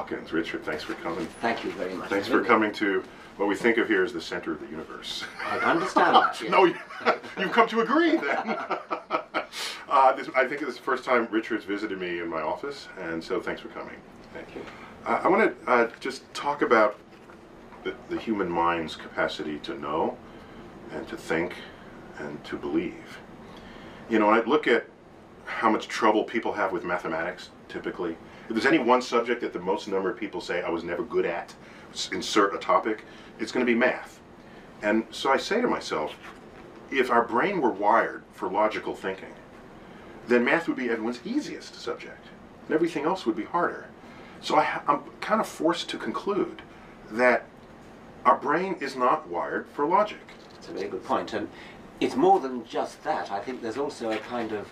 Dawkins. Richard, thanks for coming. Thank you very much. Thanks for coming to what we think of here as the center of the universe. I understand that. Yes. No, you've come to agree then. I think this is the first time Richard's visited me in my office, and so thanks for coming. Thank you. I want to just talk about the human mind's capacity to know and to think and to believe. You know, when I look at how much trouble people have with mathematics, typically, if there's any one subject that the most number of people say I was never good at, insert a topic, it's going to be math. And so I say to myself, if our brain were wired for logical thinking, then math would be everyone's easiest subject, and everything else would be harder. So I'm kind of forced to conclude that our brain is not wired for logic. That's a very good point, and it's more than just that. I think there's also a kind of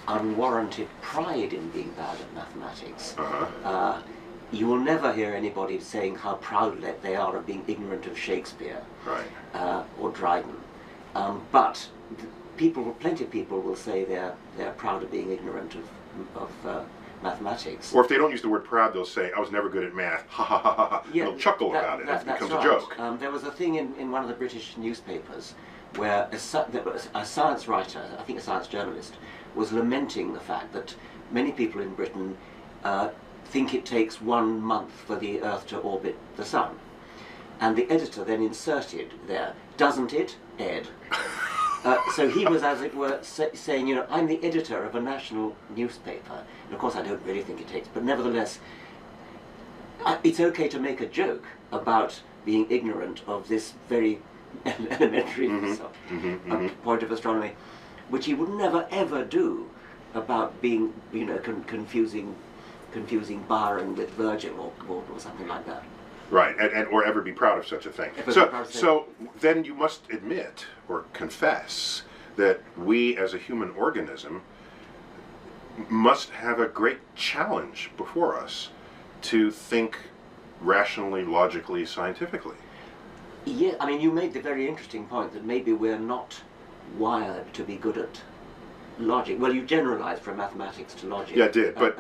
unwarranted pride in being bad at mathematics. You will never hear anybody saying how proud they are of being ignorant of Shakespeare, right, or Dryden. But plenty of people will say they're proud of being ignorant of mathematics. Or if they don't use the word proud, they'll say, I was never good at math, ha ha ha ha, yeah, they'll chuckle about it, it becomes right. a joke. There was a thing in one of the British newspapers where a science writer, I think a science journalist, was lamenting the fact that many people in Britain think it takes 1 month for the Earth to orbit the Sun. And the editor then inserted there, doesn't it, Ed? So he was, as it were, saying, you know, I'm the editor of a national newspaper. And of course I don't really think it takes, but nevertheless, it's okay to make a joke about being ignorant of this very elementary point of astronomy, which he would never ever do about being, you know, confusing Byron with Virgil or something like that. Right, or ever be proud of such a thing. So then you must admit or confess that we as a human organism must have a great challenge before us to think rationally, logically, scientifically. Yeah, I mean, you made the very interesting point that maybe we're not wired to be good at logic. Well, you generalized from mathematics to logic. Yeah, I did, but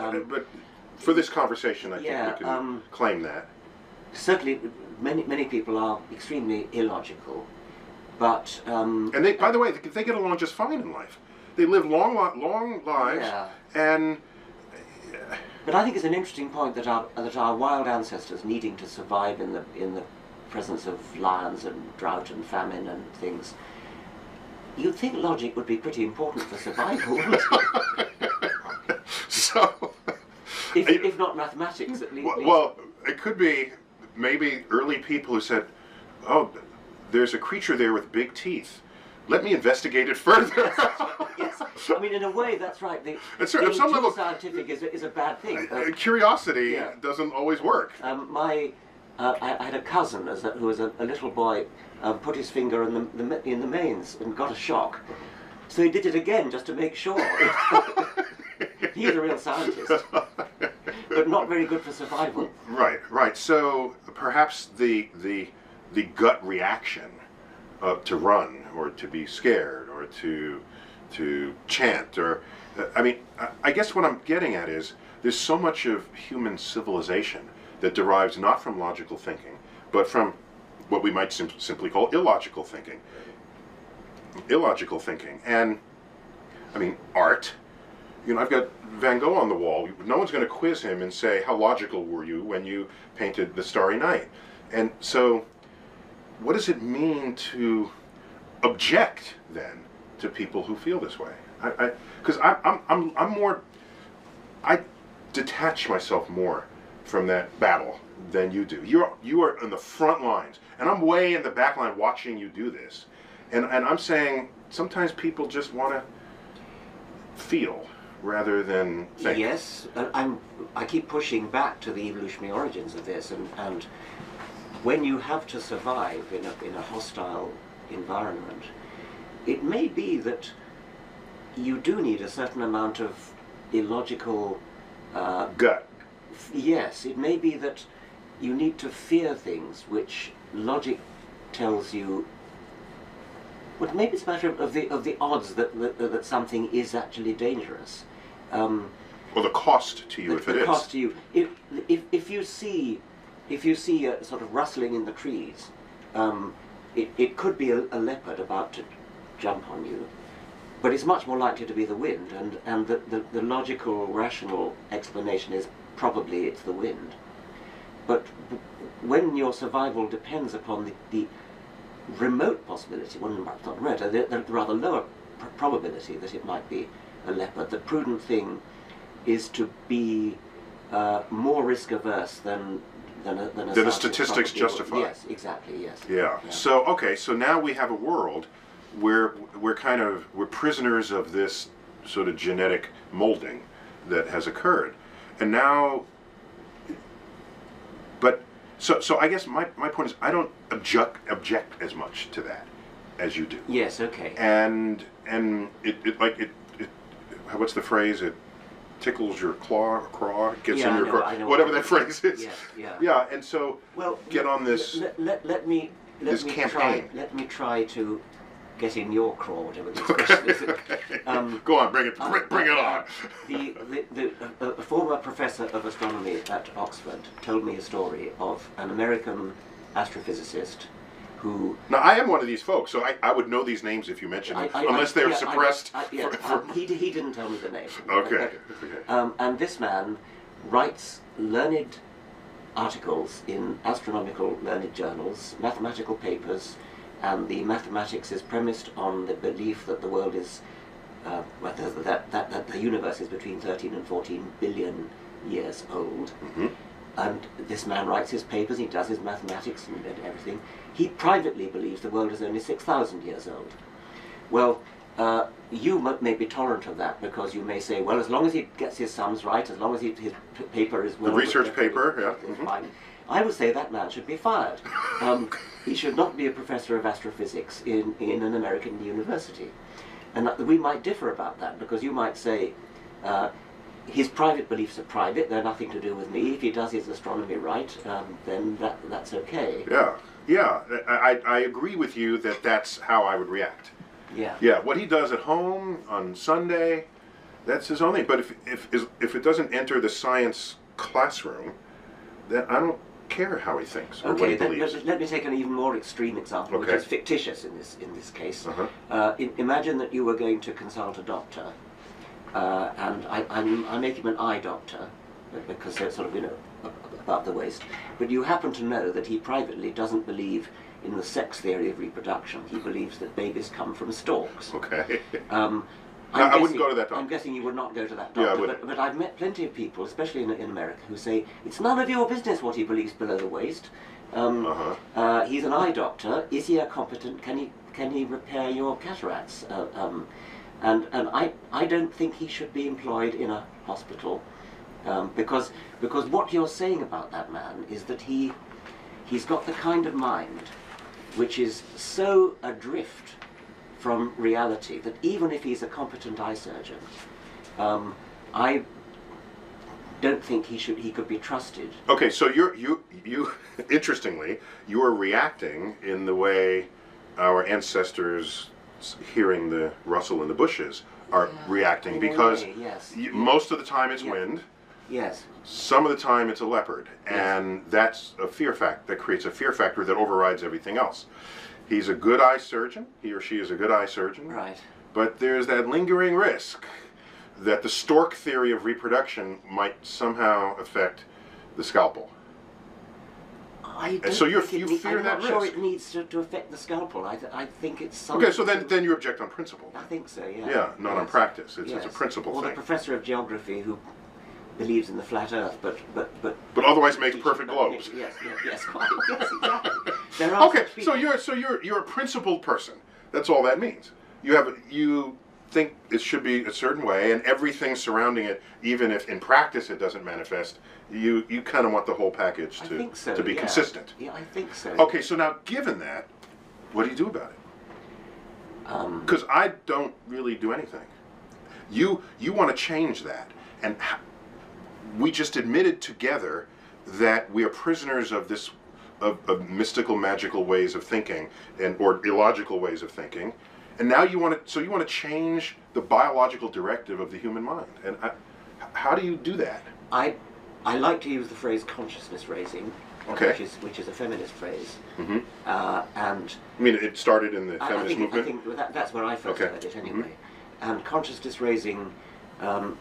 for this conversation, I think we can claim that. Certainly, many people are extremely illogical, but and they, by the way, they get along just fine in life. They live long lives, and. But I think it's an interesting point that our wild ancestors, needing to survive in the presence of lions and drought and famine and things, you'd think logic would be pretty important for survival, wouldn't it? So, if not mathematics, at least. Well, it could be. Maybe early people who said, oh, there's a creature there with big teeth. Let me investigate it further. Yes. I mean, in a way, that's right. Being too scientific is a bad thing. Curiosity doesn't always work. I had a cousin who was a little boy, put his finger in the mains and got a shock. So he did it again just to make sure. He's a real scientist, but not very good for survival. Right. So perhaps the gut reaction to run or to be scared or to chant or I mean, I guess what I'm getting at is there's so much of human civilization that derives not from logical thinking, but from what we might simply call illogical thinking. And I mean, art. You know, I've got Van Gogh on the wall. No one's going to quiz him and say, how logical were you when you painted the Starry Night? And so, what does it mean to object, then, to people who feel this way? Because I'm more, I detach myself more from that battle than you do. You are in the front lines, and I'm way in the back line watching you do this. And I'm saying, sometimes people just want to feel rather than think. Yes, I keep pushing back to the evolutionary origins of this, and when you have to survive in a hostile environment, it may be that you do need a certain amount of illogical gut. Yes, it may be that you need to fear things which logic tells you. Well, maybe it's a matter of the odds that something is actually dangerous. Or the cost to you if it is. The cost to you. If you see a sort of rustling in the trees, it could be a leopard about to jump on you, but it's much more likely to be the wind, and the logical, rational explanation is probably it's the wind. But when your survival depends upon the remote possibility, well, not remote, the rather lower probability that it might be a leopard, the prudent thing is to be more risk averse than the statistics justify. Yes, exactly. Yes. Yeah. So okay. So now we have a world where we're prisoners of this sort of genetic molding that has occurred, and now. But so I guess my point is I don't object as much to that as you do. Yes. Okay. And it what's the phrase? It tickles your craw, gets in your craw, whatever that phrase is. Yes, yeah. Yeah, and so well, get on this. Let me campaign. Try to get in your craw, whatever the expression is. Go on, bring it on. A former professor of astronomy at Oxford told me a story of an American astrophysicist who... Now, I am one of these folks, so I would know these names if you mention them, unless they're suppressed. He didn't tell me the name. Okay. And this man writes learned articles in astronomical learned journals, mathematical papers, and the mathematics is premised on the belief that the world is, that the universe is between 13 and 14 billion years old. Mm-hmm. And this man writes his papers, he does his mathematics and everything. He privately believes the world is only 6,000 years old. Well, you may be tolerant of that because you may say, well, as long as he gets his sums right, as long as his paper is well... The research paper, yeah. Mm-hmm. Fine. I would say that man should be fired. He should not be a professor of astrophysics in an American university. And we might differ about that because you might say, his private beliefs are private, they're nothing to do with me. If he does his astronomy right, then that's okay. Yeah, I agree with you that that's how I would react. Yeah, what he does at home on Sunday, that's his own thing. But if it doesn't enter the science classroom, then I don't care how he thinks or what he believes. Let me take an even more extreme example, which is fictitious in this case. Imagine that you were going to consult a doctor. And I make him an eye doctor because they're sort of, above the waist. But you happen to know that he privately doesn't believe in the sex theory of reproduction. He believes that babies come from storks. Okay. I wouldn't go to that doctor. I'm guessing you would not go to that doctor. Yeah, but I've met plenty of people, especially in America, who say it's none of your business what he believes below the waist. He's an eye doctor. Is he a competent? Can he repair your cataracts? And I don't think he should be employed in a hospital because what you're saying about that man is that he's got the kind of mind which is so adrift from reality that even if he's a competent eye surgeon, I don't think he could be trusted. Okay, so you interestingly, you are reacting in the way our ancestors hearing the rustle in the bushes are reacting because most of the time it's wind. Yes. Some of the time it's a leopard, and that's a fear factor. That creates a fear factor that overrides everything else. He's a good eye surgeon. He or she is a good eye surgeon. Right. But there's that lingering risk that the stork theory of reproduction might somehow affect the scalpel. So you fear that risk. I'm not sure it needs to affect the scalpel. I think it's something... Okay, so then you object on principle. I think so, yeah. Yeah, not on practice. It's a principle thing. Or the professor of geography who believes in the flat Earth, but otherwise makes perfect globes. Yes, quite. Yes, exactly. Okay, so you're a principled person. That's all that means. You think it should be a certain way, and everything surrounding it, even if in practice it doesn't manifest, you kind of want the whole package to be consistent. Yeah, I think so. Okay, so now given that, what do you do about it? Because I don't really do anything. You want to change that, and we just admitted together that we are prisoners of this of mystical, magical ways of thinking or illogical ways of thinking. And now you want to change the biological directive of the human mind. And How do you do that? I like to use the phrase consciousness raising, Okay. which is a feminist phrase, Mm-hmm. and I mean, it started in the I feminist think, movement? that's where I first Okay. heard it anyway. And consciousness raising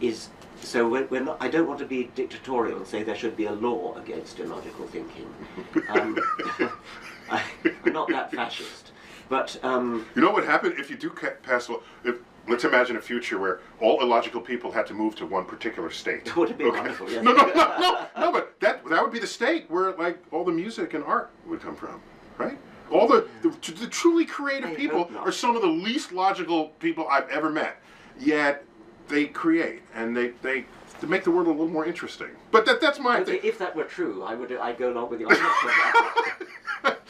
is, so we're not, I don't want to be dictatorial and say there should be a law against illogical thinking. I'm not that fascist. But You know what would happen if you do pass a law? Let's imagine a future where all illogical people had to move to one particular state. Would it be wonderful? Yes. No, but that would be the state where like all the music and art would come from, right? All the truly creative I people hope not. are some of the least logical people I've ever met. Yet they create and they make the world a little more interesting. But that's my thing. If that were true, I'd go along with you. I'm not sure about that.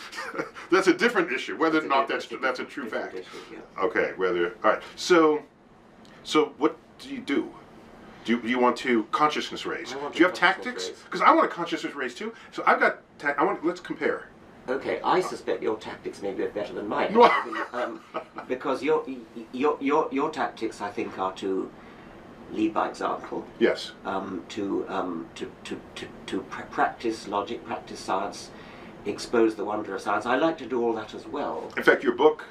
That's a different issue. Whether or not that's a true fact. Okay. Whether all right. So what do you do? Do you want to consciousness raise? Do you have tactics? Because I want a consciousness raise too. So I've got. Let's compare. Okay, I suspect your tactics may be better than mine, because your tactics, I think, are to lead by example. Yes. To practice logic, practice science, expose the wonder of science. I like to do all that as well. In fact, your book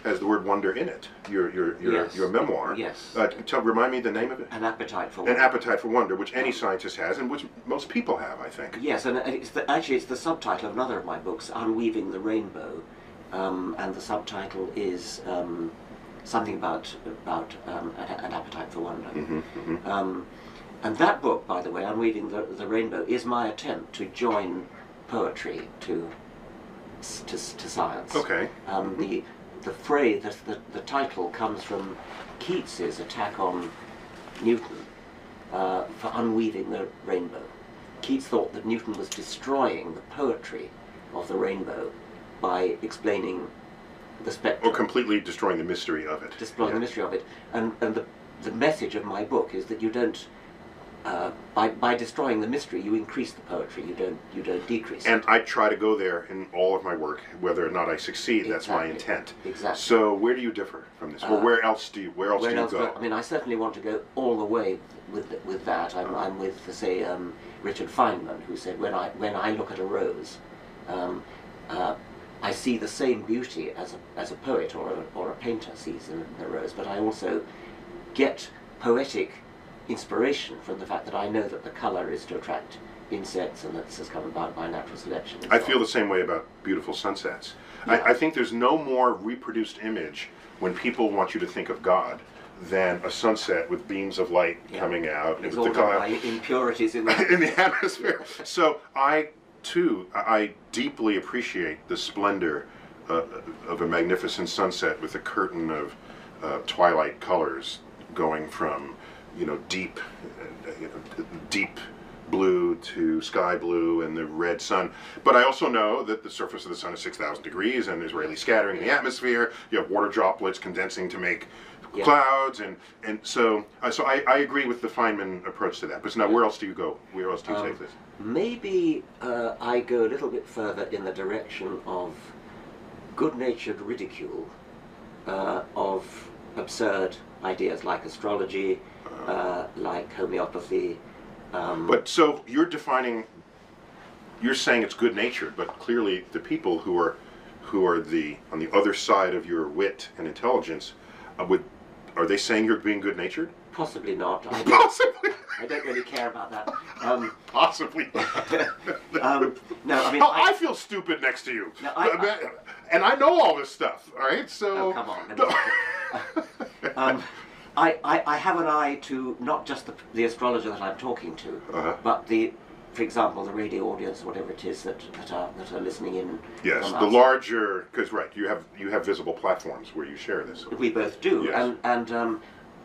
has the word wonder in it. Yes. Your memoir. Yes. Remind me the name of it. An appetite for An wonder. appetite for wonder, which any scientist has, and which most people have, I think. Yes, and actually it's the subtitle of another of my books, Unweaving the Rainbow, and the subtitle is something about an appetite for wonder. Mm-hmm, mm-hmm. And that book, by the way, Unweaving the Rainbow, is my attempt to join poetry to science. Okay. The phrase, the title comes from Keats's attack on Newton for unweaving the rainbow. Keats thought that Newton was destroying the poetry of the rainbow by explaining the spectrum. Or completely destroying the mystery of it. Destroying the mystery of it. And the message of my book is that you don't, by destroying the mystery, you increase the poetry, you don't decrease And it. I try to go there in all of my work, whether or not I succeed. That's my Exactly. intent. Exactly. So where do you differ from this? Or where else do you go? I mean, I certainly want to go all the way with that. I'm with, say, Richard Feynman, who said, when I look at a rose, I see the same beauty as a poet or a painter sees in the rose, but I also get poetic inspiration from the fact that I know that the colour is to attract insects and that this has come about by natural selection. I feel the same way about beautiful sunsets. Yeah. I think there's no more reproduced image when people want you to think of God than a sunset with beams of light coming out. It's with all done by impurities in the in the atmosphere. So I deeply appreciate the splendor of a magnificent sunset with a curtain of twilight colors going from deep blue to sky blue and the red sun. But I also know that the surface of the sun is 6,000 degrees and there's Rayleigh scattering in the atmosphere. You have water droplets condensing to make clouds, and so I agree with the Feynman approach to that. But now, where else do you go? Where else do you take this? Maybe I go a little bit further in the direction of good-natured ridicule of absurd ideas like astrology, like homeopathy. But so you're saying it's good-natured, but clearly the people who are on the other side of your wit and intelligence are they saying you're being good-natured? Possibly not. Possibly. I don't really care about that. Possibly. No, I mean. I feel stupid next to you, and I know all this stuff. All right, so. Oh, come on. I have an eye to not just the astrologer that I'm talking to, but for example, the radio audience, whatever it is that are listening in. Yes, the larger, because you have visible platforms where you share this. We both do, yes. and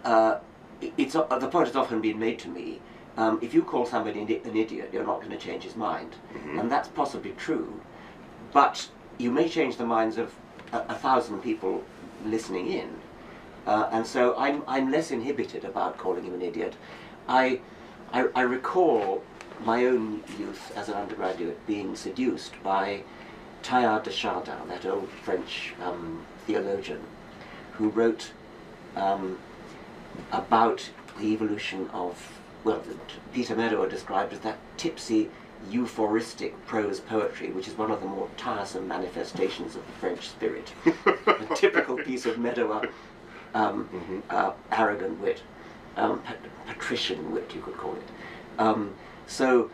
the point has often been made to me. If you call somebody an idiot, you're not going to change his mind, and that's possibly true. But you may change the minds of 1,000 people listening in. And so I'm less inhibited about calling him an idiot. I recall my own youth as an undergraduate being seduced by Teilhard de Chardin, that old French theologian, who wrote about the evolution of well, Peter Meadower described as that tipsy, euphoristic prose poetry, which is one of the more tiresome manifestations of the French spirit. A typical piece of Meadower arrogant wit, patrician wit, you could call it. So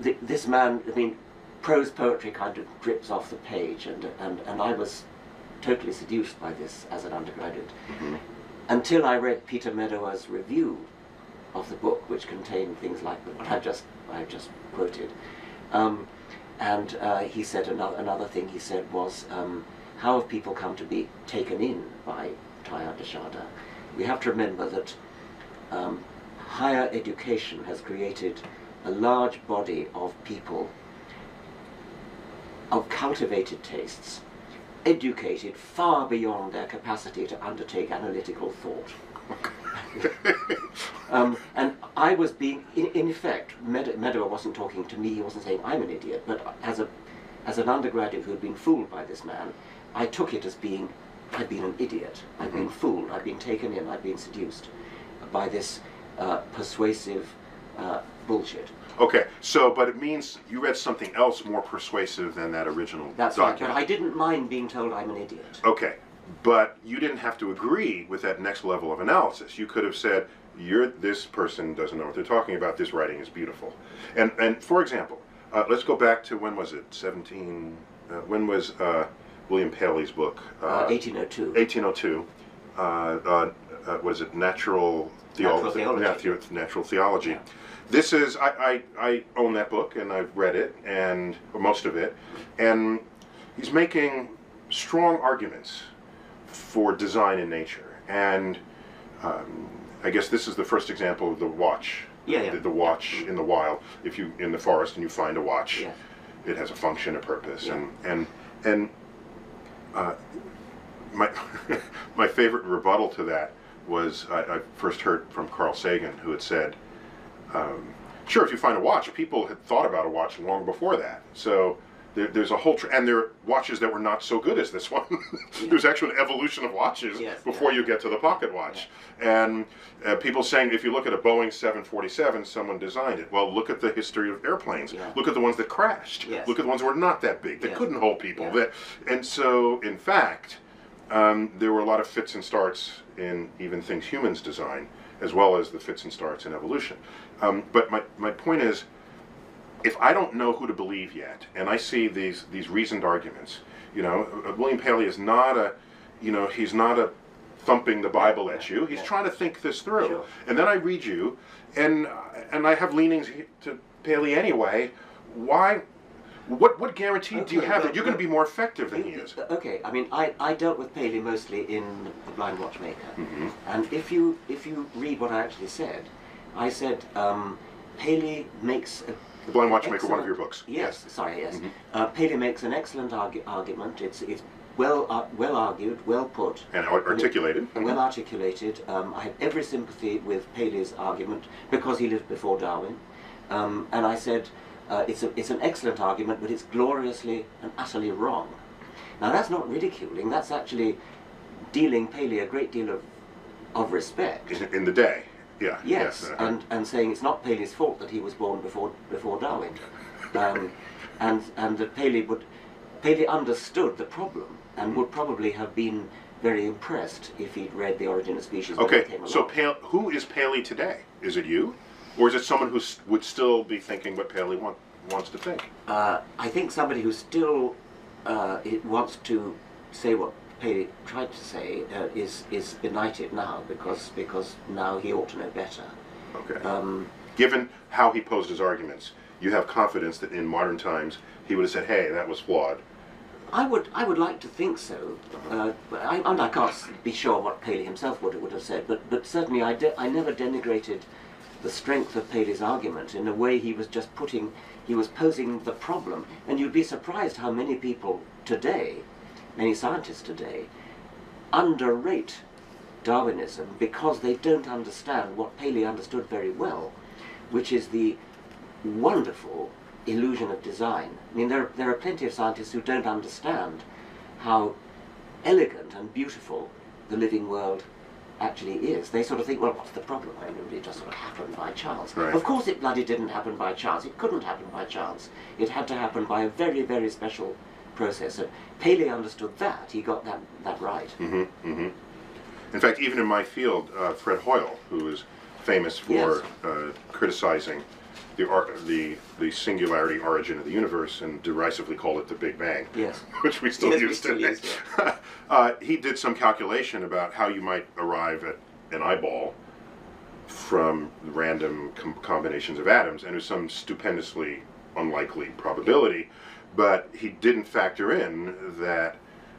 this man, I mean, prose poetry kind of drips off the page, and I was totally seduced by this as an undergraduate, until I read Peter Meadower's review of the book, which contained things like what I've just quoted. And he said another thing he said was, how have people come to be taken in by Teilhard de Chardin? We have to remember that higher education has created a large body of people of cultivated tastes, educated far beyond their capacity to undertake analytical thought. And I was being, in effect, Meadower wasn't talking to me, he wasn't saying I'm an idiot, but as an undergraduate who had been fooled by this man, I took it as being, I'd been an idiot, I'd been fooled, I'd been taken in, I'd been seduced by this persuasive bullshit. Okay, so, but it means you read something else more persuasive than that original That's document. right, but I didn't mind being told I'm an idiot. Okay, but you didn't have to agree with that next level of analysis. You could have said, this person doesn't know what they're talking about, this writing is beautiful. And for example, let's go back to, when was it, when was William Paley's book? 1802. 1802. What is it, Natural Theology. Natural Theology. Yeah. This is, I own that book, and I've read it, or most of it, and he's making strong arguments for design in nature. And I guess this is the first example of the watch. The watch in the wild. If you, in the forest, and you find a watch, it has a function, a purpose. And my favorite rebuttal to that was, I first heard from Carl Sagan, who had said, sure, if you find a watch, people had thought about a watch long before that. So there's a whole, and there are watches that were not so good as this one. There's actually an evolution of watches before you get to the pocket watch. And people saying, if you look at a Boeing 747, someone designed it. Well, look at the history of airplanes. Look at the ones that crashed. Look at the ones that were not that big, that couldn't hold people. And so, in fact, there were a lot of fits and starts in even things humans design, as well as the fits and starts in evolution. But my point is, if I don't know who to believe yet, and I see these reasoned arguments, William Paley is not he's not thumping the Bible at you. He's trying to think this through. Sure. And then I read you, and I have leanings to Paley anyway. Why? What guarantee do you have that you're going to be more effective than he is? Okay, I mean, I dealt with Paley mostly in The Blind Watchmaker, and if you read what I actually said, I said Paley makes The Blind Watchmaker, one of your books. Yes, sorry, yes. Paley makes an excellent argument. It's well argued, well put, and articulated. Well articulated. I have every sympathy with Paley's argument because he lived before Darwin, and I said. It's an excellent argument, but it's gloriously and utterly wrong. Now that's not ridiculing, that's actually dealing Paley a great deal of respect. In the day, yeah. Yes, and saying it's not Paley's fault that he was born before Darwin. And that Paley understood the problem and would probably have been very impressed if he'd read The Origin of Species when it came along. So who is Paley today? Is it you? Or is it someone who would still be thinking what Paley wants to think? I think somebody who still wants to say what Paley tried to say is benighted now because now he ought to know better. Okay. Given how he posed his arguments, you have confidence that in modern times he would have said, "Hey, that was flawed." I would like to think so. I can't be sure what Paley himself would have said, but certainly I never denigrated the strength of Paley's argument. In a way, he was posing the problem, and you'd be surprised how many people today, many scientists today, underrate Darwinism because they don't understand what Paley understood very well, which is the wonderful illusion of design. I mean, there are plenty of scientists who don't understand how elegant and beautiful the living world actually is. They sort of think, well, what's the problem? I mean, it just sort of happened by chance. Right. Of course it bloody didn't happen by chance. It couldn't happen by chance. It had to happen by a very, very special process. And Paley understood that. He got that right. Mm-hmm, mm-hmm. In fact, even in my field, Fred Hoyle, who is famous for criticizing the singularity origin of the universe and derisively called it the Big Bang, yes, which we still use today. He did some calculation about how you might arrive at an eyeball from random combinations of atoms, and it was some stupendously unlikely probability, but he didn't factor in that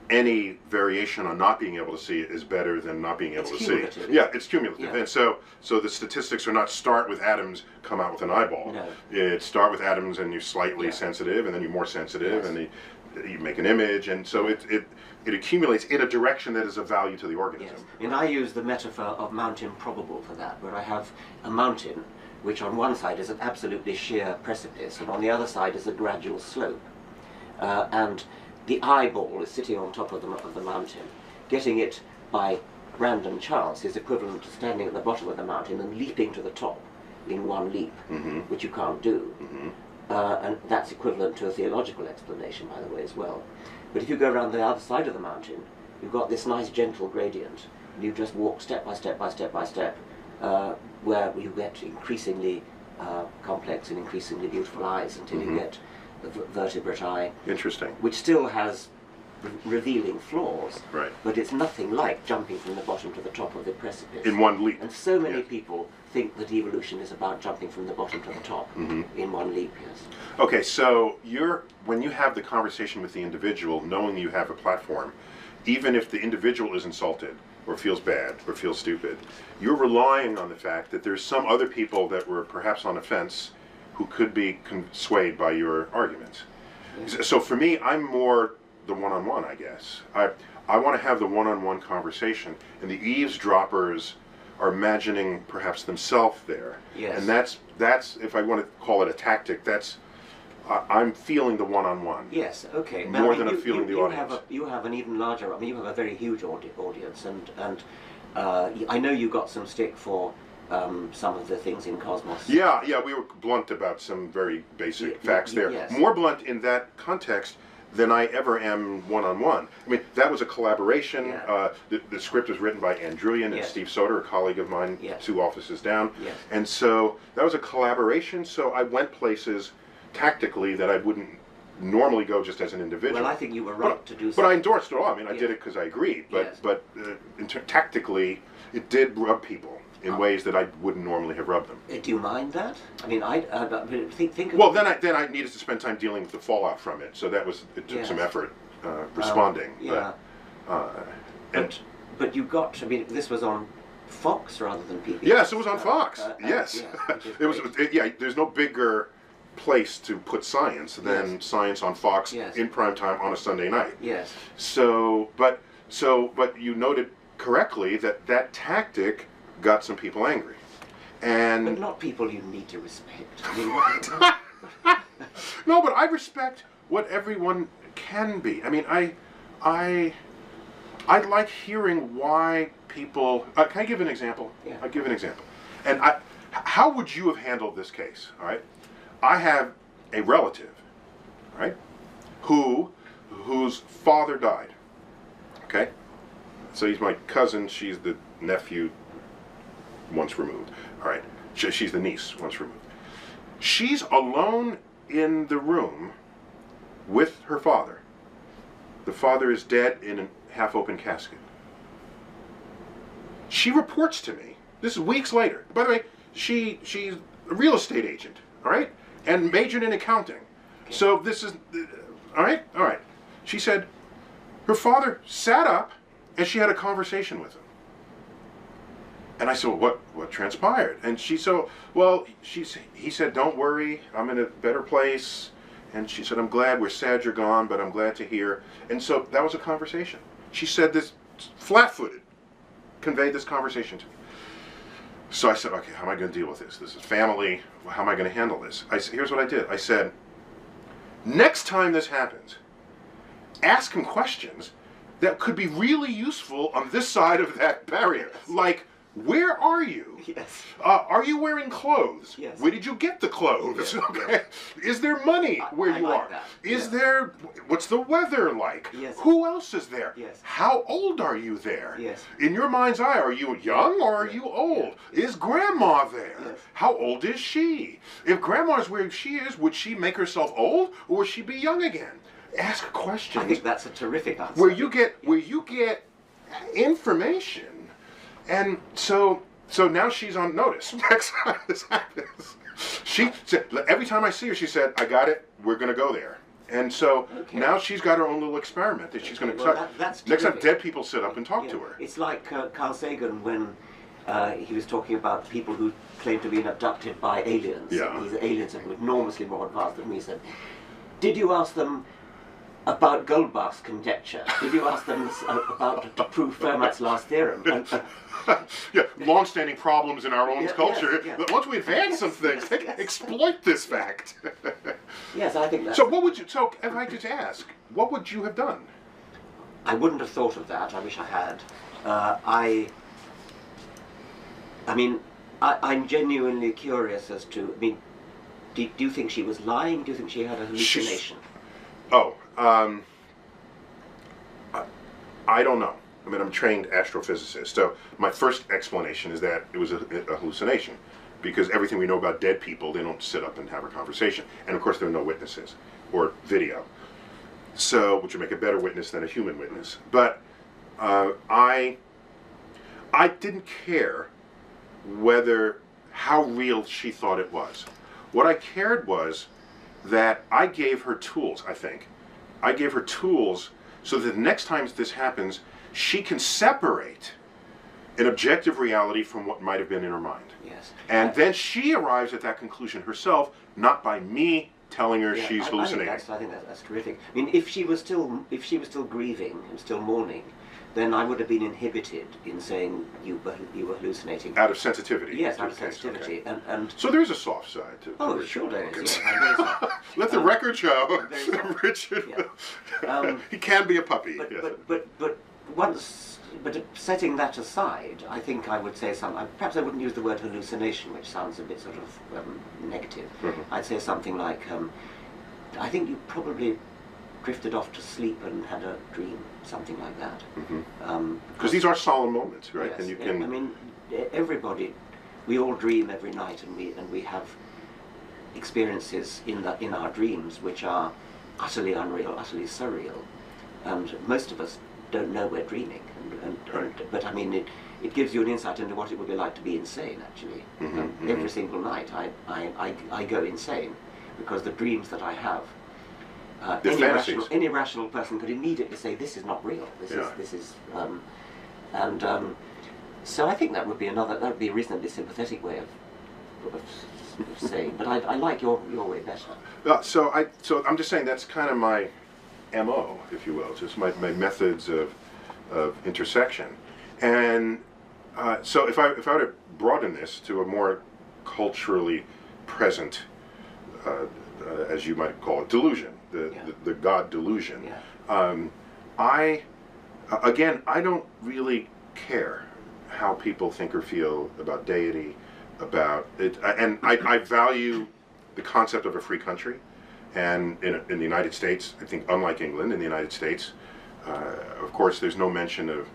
any variation on not being able to see it is better than not being able to see it. Yeah, it's cumulative. Yeah. And so the statistics are not start with atoms, come out with an eyeball. No. It start with atoms and you're slightly sensitive, and then you're more sensitive, and you make an image, and so it accumulates in a direction that is of value to the organism. Yes. And I use the metaphor of Mount Improbable for that, where I have a mountain which on one side is an absolutely sheer precipice, and on the other side is a gradual slope. And the eyeball is sitting on top of the mountain. Getting it by random chance is equivalent to standing at the bottom of the mountain and leaping to the top in one leap, which you can't do. And that's equivalent to a theological explanation, by the way, as well. But if you go around the other side of the mountain, you've got this nice gentle gradient, and you just walk step by step by step by step, where you get increasingly complex and increasingly beautiful eyes until you get the vertebrate eye. Interesting. Which still has revealing flaws, right, but it's nothing like jumping from the bottom to the top of the precipice. In one leap. And so many people think that evolution is about jumping from the bottom to the top in one leap, yes. Okay, so when you have the conversation with the individual, knowing you have a platform, even if the individual is insulted, or feels bad, or feels stupid, you're relying on the fact that there's some other people that were perhaps on the fence who could be swayed by your arguments. Yeah. So for me, I'm more the one-on-one, I guess. I want to have the one-on-one conversation, and the eavesdroppers are imagining perhaps themselves there. Yes. And that's if I want to call it a tactic, I'm feeling the one-on-one. Yes, okay. More than I'm feeling the audience. You have an even larger, you have a very huge audience, and I know you got some stick for some of the things in Cosmos. Yeah, we were blunt about some very basic facts there. Yes. More blunt in that context than I ever am one-on-one. I mean, that was a collaboration. Yeah. The script was written by Ann Druyan and Steve Soder, a colleague of mine, 2 offices down. Yes. And so that was a collaboration, so I went places tactically that I wouldn't normally go just as an individual. Well, I think you were right to do so. But I endorsed it all. I mean, I did it because I agreed. But tactically, it did rub people in ways that I wouldn't normally have rubbed them. Do you mind that? I mean, think of... Well, then I needed to spend time dealing with the fallout from it, so it took some effort responding. But you got, I mean, this was on Fox rather than PBS. Yes, it was on Fox. Yes. It was. There's no bigger place to put science than science on Fox in prime time on a Sunday night. Yes. But you noted correctly that tactic got some people angry, but not people you need to respect. I mean, no, but I respect what everyone can be. I mean, I like hearing why people. Can I give an example? Yeah. I'll give an example. And how would you have handled this case? All right, I have a relative, right, whose father died. Okay, so he's my cousin. She's the nephew once removed. All right, she's the niece once removed. She's alone in the room with her father. The father is dead in a half-open casket. She reports to me. This is weeks later. By the way, she's a real estate agent, all right, and majored in accounting. Okay. So this is all right. All right. She said her father sat up and she had a conversation with him. And I said, well, what transpired? And he said, don't worry, I'm in a better place. And she said, I'm glad, we're sad you're gone, but I'm glad to hear. And so that was a conversation. She said this flat-footed, conveyed this conversation to me. So I said, okay, how am I going to deal with this? This is family, how am I going to handle this? Here's what I did. I said, next time this happens, ask him questions that could be really useful on this side of that barrier. Like, where are you? Yes. Are you wearing clothes? Yes. Where did you get the clothes? Yes. Okay. Is there money where you like are? that. Is Yes. there? What's the weather like? Yes. Who else is there? Yes. How old are you there? Yes. In your mind's eye, are you young or are you old? Is Grandma there? Yes. How old is she? If Grandma's where she is, would she make herself old or would she be young again? Ask questions. I think that's a terrific answer. Where you get information, and so now she's on notice. Next time this happens, she said, every time I see her, she said, "I got it. We're going to go there." And so now she's got her own little experiment that she's going to try. That's next time terrific. dead people sit up and talk Yeah. to her. It's like Carl Sagan when he was talking about people who claim to be abducted by aliens. Yeah. These aliens are enormously more advanced than we. Said, did you ask them about Goldbach's conjecture? Did you ask them about to prove Fermat's last theorem? Yeah, long-standing problems in our own culture. Yes, yes. But once we advance some things, exploit this fact. Yes, I think that. So what would you? So if I just ask, what would you have done? I wouldn't have thought of that. I wish I had. I mean, I'm genuinely curious as to. I mean, do you think she was lying? Do you think she had a hallucination? I don't know. I mean, I'm a trained astrophysicist, so my first explanation is that it was a hallucination, because everything we know about dead people, they don't sit up and have a conversation, and of course there are no witnesses or video, so which would make a better witness than a human witness. But I didn't care how real she thought it was. What I cared was that I gave her tools. I gave her tools so that the next time this happens, she can separate an objective reality from what might have been in her mind. Yes. And then she arrives at that conclusion herself, not by me telling her she's hallucinating. I think that's terrific. I mean, if she was still grieving and still mourning, then I would have been inhibited in saying you were hallucinating. Out of sensitivity. Yes, out of sensitivity. Okay. And so there's a soft side to Richard sure there is. Yeah, let the record show Richard. Yeah. He can be a puppy. But setting that aside, I think I would say something. Perhaps I wouldn't use the word hallucination, which sounds a bit sort of negative. Mm-hmm. I'd say something like, I think you probably drifted off to sleep and had a dream, something like that. Because these are solemn moments, right? Yes, and you can. I mean, everybody, we all dream every night, and we have experiences in our dreams which are utterly unreal, utterly surreal, and most of us don't know we're dreaming. But I mean, it gives you an insight into what it would be like to be insane. Actually, every single night I go insane because the dreams that I have. Any rational person could immediately say this is not real. This is so I think that would be a reasonably sympathetic way of saying. But I like your way better. So I'm just saying that's kind of my MO, if you will, just my methods of intersection. And so if I were to broaden this to a more culturally present, as you might call it, delusion. The God delusion. Yeah. I don't really care how people think or feel about deity, about it, and I value the concept of a free country. And in the United States, I think, unlike England, in the United States, of course, there's no mention of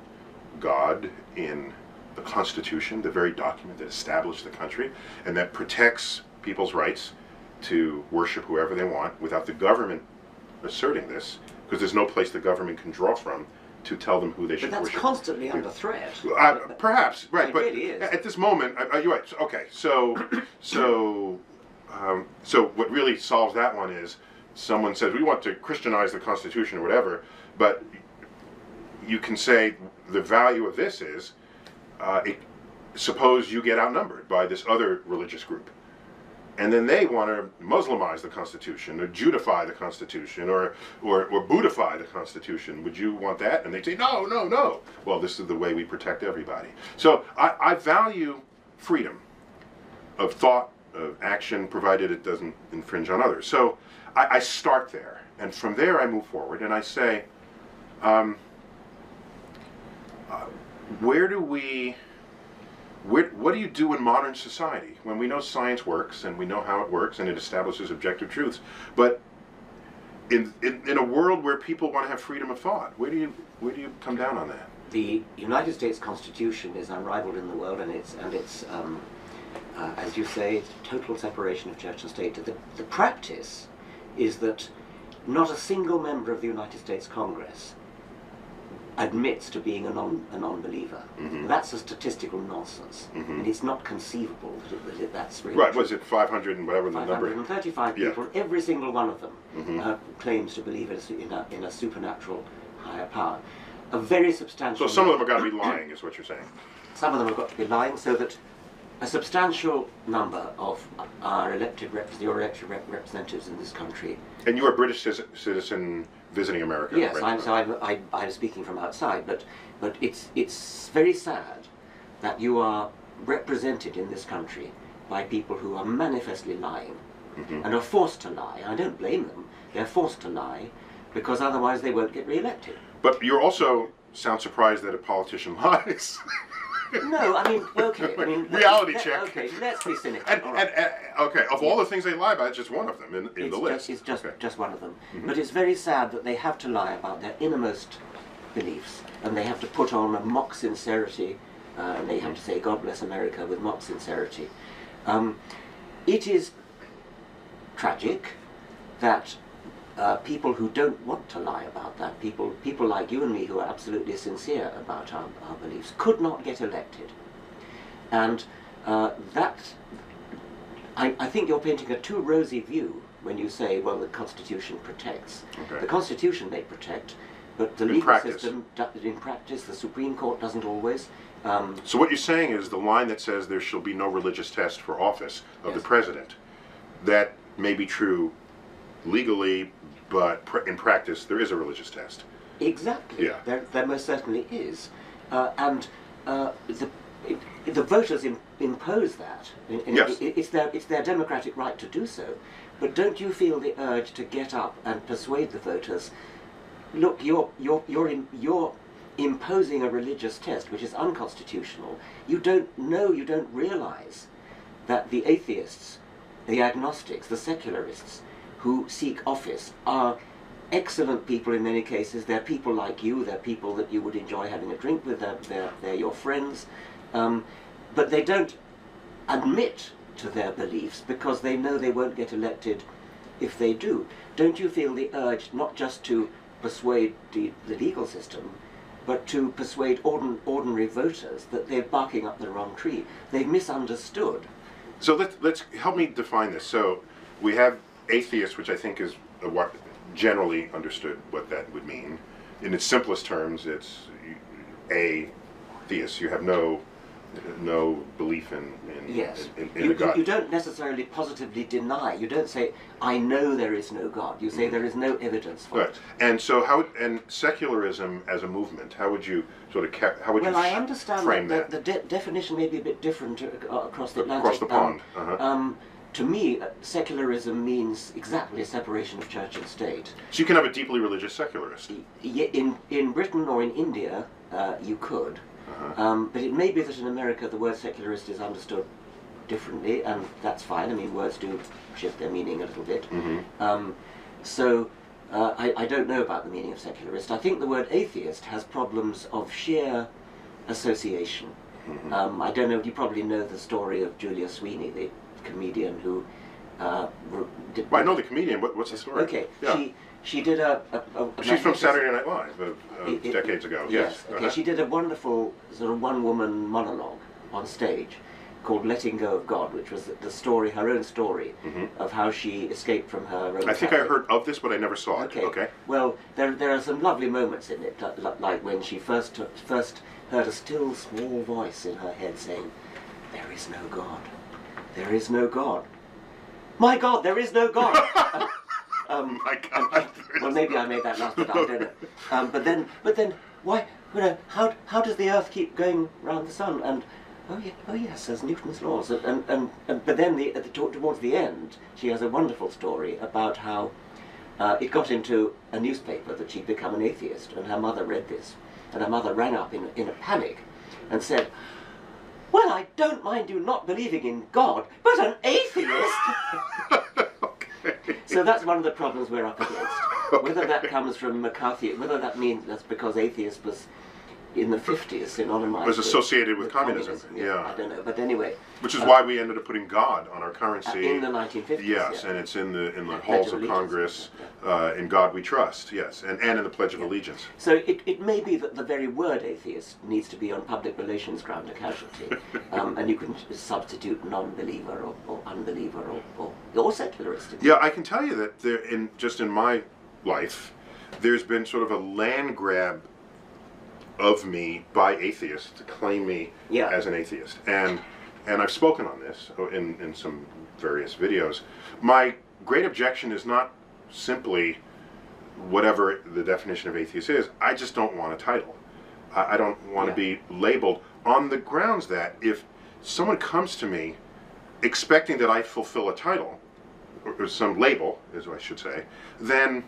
God in the Constitution, the very document that established the country and that protects people's rights to worship whoever they want without the government asserting this, because there's no place the government can draw from to tell them who they should worship. But that's constantly under threat. Perhaps, right, but really is. At this moment, you're right. Okay, so what really solves that one is someone says we want to Christianize the Constitution or whatever, but you can say the value of this is suppose you get outnumbered by this other religious group. And then they want to Muslimize the Constitution, or Judify the Constitution, or Buddhify the Constitution. Would you want that? And they say, no, no, no. Well, this is the way we protect everybody. So I value freedom of thought, of action, provided it doesn't infringe on others. So I start there, and from there I move forward, and I say, where do we, what do you do in modern society when we know science works and we know how it works and it establishes objective truths, but in a world where people want to have freedom of thought, where do you come down on that? The United States Constitution is unrivaled in the world, and it's as you say, total separation of church and state. The practice is that not a single member of the United States Congress admits to being a non-believer. Mm-hmm. That's a statistical nonsense, mm-hmm. and it's not conceivable that's really right. true. Was it 500 and whatever the number? 535 people. Yeah. Every single one of them mm-hmm. claims to believe in a supernatural higher power. A very substantial. So some of them have got to be lying, is what you're saying. Some of them have got to be lying, so that a substantial number of our elected representatives in this country. And you are a British citizen visiting America. Yes, right? I'm speaking from outside, but it's very sad that you are represented in this country by people who are manifestly lying mm-hmm. and are forced to lie. I don't blame them. They're forced to lie because otherwise they won't get re-elected. But you also sound surprised that a politician lies. No, I mean, okay. I mean, reality check. Okay, let's be cynical. Okay, of all the things they lie about, it's just one of them in the list. It's just one of them. Mm-hmm. But it's very sad that they have to lie about their innermost beliefs, and they have to put on a mock sincerity, and they have to say, God bless America, with mock sincerity. It is tragic that people who don't want to lie about that, people like you and me who are absolutely sincere about our beliefs, could not get elected. And I think you're painting a too rosy view when you say, well, the Constitution protects. Okay. The Constitution may protect, but the legal system, in practice, the Supreme Court doesn't always. So what you're saying is the line that says there shall be no religious test for office of yes. the president, that may be true legally, but in practice there is a religious test. Exactly. Yeah. There most certainly is, and the voters impose that. Yes. It's their democratic right to do so. But don't you feel the urge to get up and persuade the voters? Look, you're imposing a religious test which is unconstitutional. You don't realise that the atheists, the agnostics, the secularists who seek office are excellent people in many cases. They're people like you. They're people that you would enjoy having a drink with. They're your friends. But they don't admit to their beliefs because they know they won't get elected if they do. Don't you feel the urge not just to persuade the legal system, but to persuade ordinary voters that they're barking up the wrong tree? They've misunderstood. So let's help me define this. So we have atheist, which I think is what generally understood what that would mean. In its simplest terms, it's a theist. You have no belief in yes. in a God. You don't necessarily positively deny. You don't say, I know there is no God. You say there is no evidence for it. And so and secularism as a movement, how would you sort of Well, I understand frame that the definition may be a bit different across the Atlantic. Across the pond. To me, secularism means exactly a separation of church and state. So you can have a deeply religious secularist. In Britain or in India, you could. But it may be that in America the word secularist is understood differently, and that's fine. I mean, words do shift their meaning a little bit. Mm-hmm. So I don't know about the meaning of secularist. I think the word atheist has problems of sheer association. Mm-hmm. I don't know, you probably know the story of Julia Sweeney, the comedian who did... Well, I know the comedian. What's the story? Okay, yeah. She did a She's from Saturday Night Live, decades ago. Yes. Okay. She did a wonderful sort of one-woman monologue on stage called "Letting Go of God," which was the story, her own story, of how she escaped from her own. I think I heard of this, but I never saw it. Okay. Well, there are some lovely moments in it, like when she first heard a still small voice in her head saying, "There is no God. There is no God. My God, there is no God." My God. Well, maybe I made that last bit. I don't know. But then, why? You know, how does the Earth keep going round the sun? And oh yes, there's Newton's laws. But then towards the end, she has a wonderful story about how it got into a newspaper that she'd become an atheist, and her mother read this, and her mother rang up in a panic and said, "Well, I don't mind you not believing in God, but an atheist." Okay. So that's one of the problems we're up against. Okay. Whether that comes from McCarthy, whether that means that's because atheist was in the 50s synonymized Was associated with communism. Yeah. I don't know, but anyway. Which is why we ended up putting God on our currency. In the 1950s. Yes, yeah. and it's in the Pledge halls of of Congress, in God we trust, yes, and in the Pledge of Allegiance. So it may be that the very word atheist needs to be on public relations ground a casualty, and you can substitute non-believer or unbeliever or secularist. Yeah, I can tell you that just in my life, there's been sort of a land grab of me by atheists to claim me as an atheist, and I've spoken on this in some various videos. My great objection is not simply whatever the definition of atheist is. I just don't want a title. I don't want to be labeled on the grounds that if someone comes to me expecting that I fulfill a title or some label, as I should say, then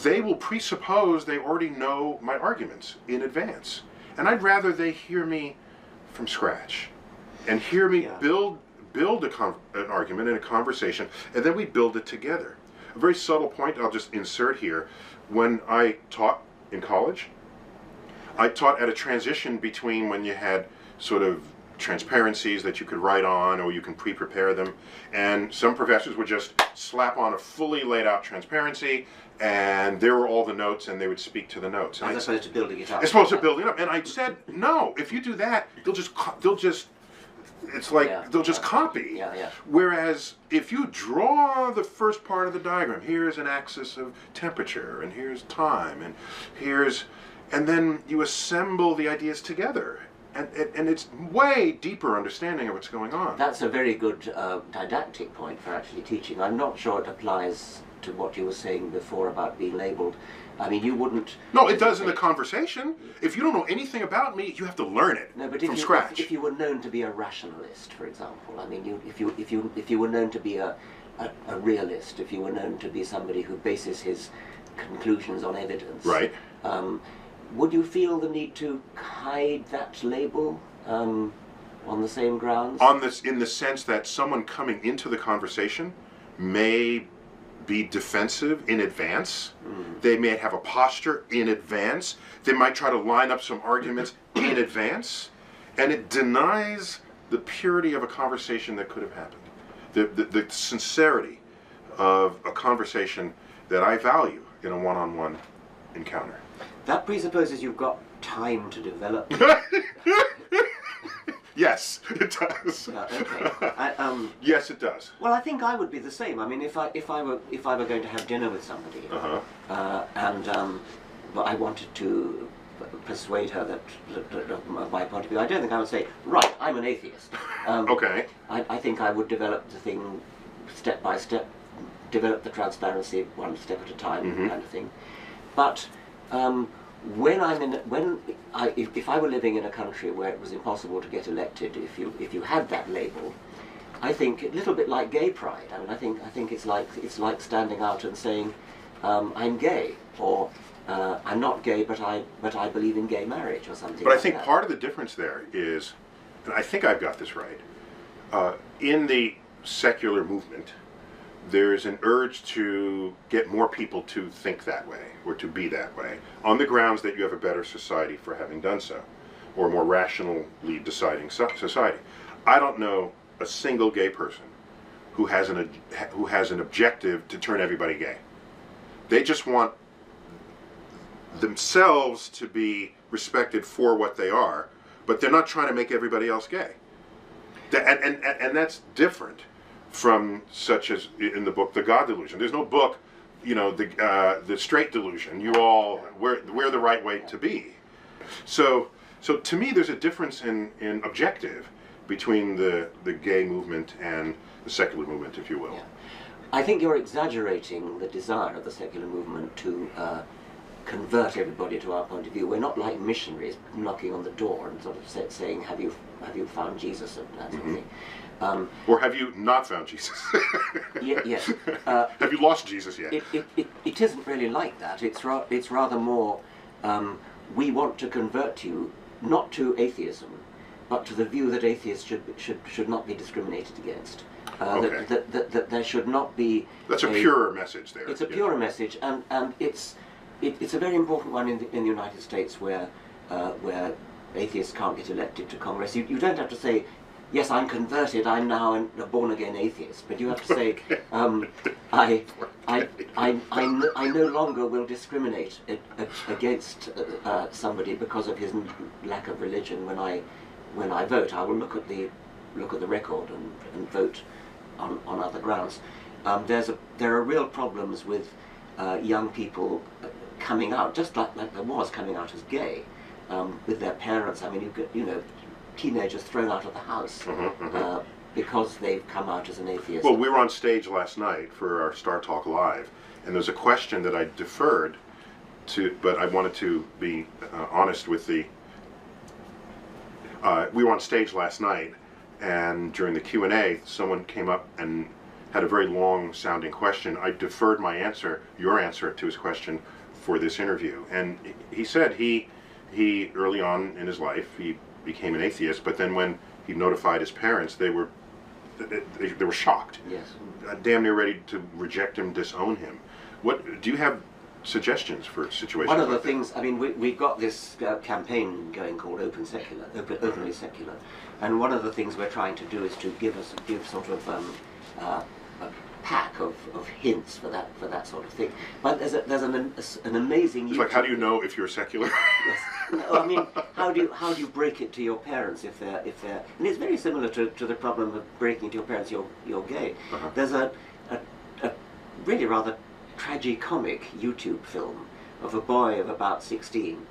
they will presuppose they already know my arguments in advance. And I'd rather they hear me from scratch and hear me build an argument and a conversation, and then we build it together. A very subtle point I'll just insert here. When I taught in college, I taught at a transition between when you had sort of transparencies that you could write on or you can pre-prepare them, and some professors would just slap on a fully laid out transparency and there were all the notes and they would speak to the notes. As opposed to building it up. As opposed to building it up. And I said, no, if you do that, they'll just it's like they'll just copy. Whereas if you draw the first part of the diagram, here's an axis of temperature and here's time and then you assemble the ideas together. And it's way deeper understanding of what's going on. That's a very good didactic point for actually teaching. I'm not sure it applies to what you were saying before about being labeled. I mean, you wouldn't... No, it does in the conversation. If you don't know anything about me, you have to learn it from scratch. If you were known to be a rationalist, for example, I mean, if you were known to be a realist, if you were known to be somebody who bases his conclusions on evidence, right? Would you feel the need to hide that label on the same grounds? In the sense that someone coming into the conversation may be defensive in advance. They may have a posture in advance. They might try to line up some arguments in advance, and it denies the purity of a conversation that could have happened. The sincerity of a conversation that I value in a one-on-one encounter. That presupposes you've got time to develop. Yes, it does. Okay. Yes, it does. Well, I think I would be the same. I mean, if I were going to have dinner with somebody, but I wanted to persuade her that my point of view, I don't think I would say, right, I'm an atheist. Okay. I think I would develop the thing step by step, develop the transparency one step at a time, kind of thing. But if I were living in a country where it was impossible to get elected, if you had that label, I think a little bit like gay pride. I mean, I think it's like standing out and saying, I'm gay, or I'm not gay, but I believe in gay marriage, or something. But like I think that. part of the difference there is, and I think I've got this right, in the secular movement, there's an urge to get more people to think that way, or to be that way, on the grounds that you have a better society for having done so, or a more rationally deciding society. I don't know a single gay person who has an objective to turn everybody gay. They just want themselves to be respected for what they are, but they're not trying to make everybody else gay. And that's different from, such as in the book The God Delusion. There's no book, you know, the straight delusion. We're the right way to be. So to me, there's a difference in objective between the gay movement and the secular movement, if you will. Yeah. I think you're exaggerating the desire of the secular movement to convert everybody to our point of view. We're not like missionaries knocking on the door and sort of saying, have you found Jesus, and that sort of thing. Or have you not found Jesus? Yes. Have you lost Jesus yet? It isn't really like that. It's rather more, we want to convert you not to atheism, but to the view that atheists should not be discriminated against. Okay. That there should not be. That's a purer message there. It's a purer message, and it's a very important one in the United States where atheists can't get elected to Congress. You don't have to say, yes, I'm converted, I'm now a born-again atheist, but you have to say, I no longer will discriminate against somebody because of his lack of religion when I vote. I will look at the record and vote on other grounds. There are real problems with young people coming out, just like there was coming out as gay, with their parents. I mean, you know, teenagers thrown out of the house because they've come out as an atheist. Well, we were on stage last night for our Star Talk Live, and there's a question that I deferred to, but I wanted to be honest with the. We were on stage last night, and during the Q&A, someone came up and had a very long-sounding question. I deferred my answer, your answer to his question, for this interview, and he said he early on in his life he became an atheist, but then when he notified his parents, they were shocked. Yes. Damn near ready to reject him, disown him. What do you have suggestions for situations? One of the like things, I mean, we've got this campaign going called Openly Secular, and one of the things we're trying to do is to give sort of a pack of hints for that sort of thing. But there's an amazing. It's like, how do you know if you're secular? Yes. No, I mean, how do you break it to your parents if they're and it's very similar to the problem of breaking it to your parents you're gay. There's a really rather tragicomic YouTube film of a boy of about 16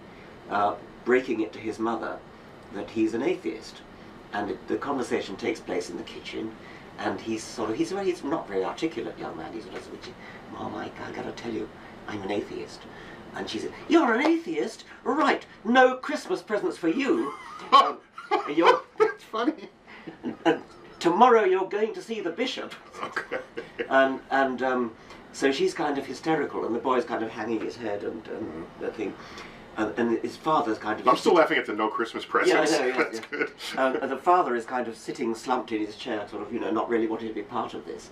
breaking it to his mother that he's an atheist, and the conversation takes place in the kitchen. And he's not very articulate young man. He's sort of, Mom, I gotta tell you, I'm an atheist. And she said, you're an atheist? Right, no Christmas presents for you. That's funny. And tomorrow you're going to see the bishop. Okay. And so she's kind of hysterical, and the boy's kind of hanging his head and that thing. And his father's kind of... I'm still laughing at the no Christmas presents. Yeah, I know, That's good. And the father is kind of sitting slumped in his chair, sort of, you know, not really wanting to be part of this.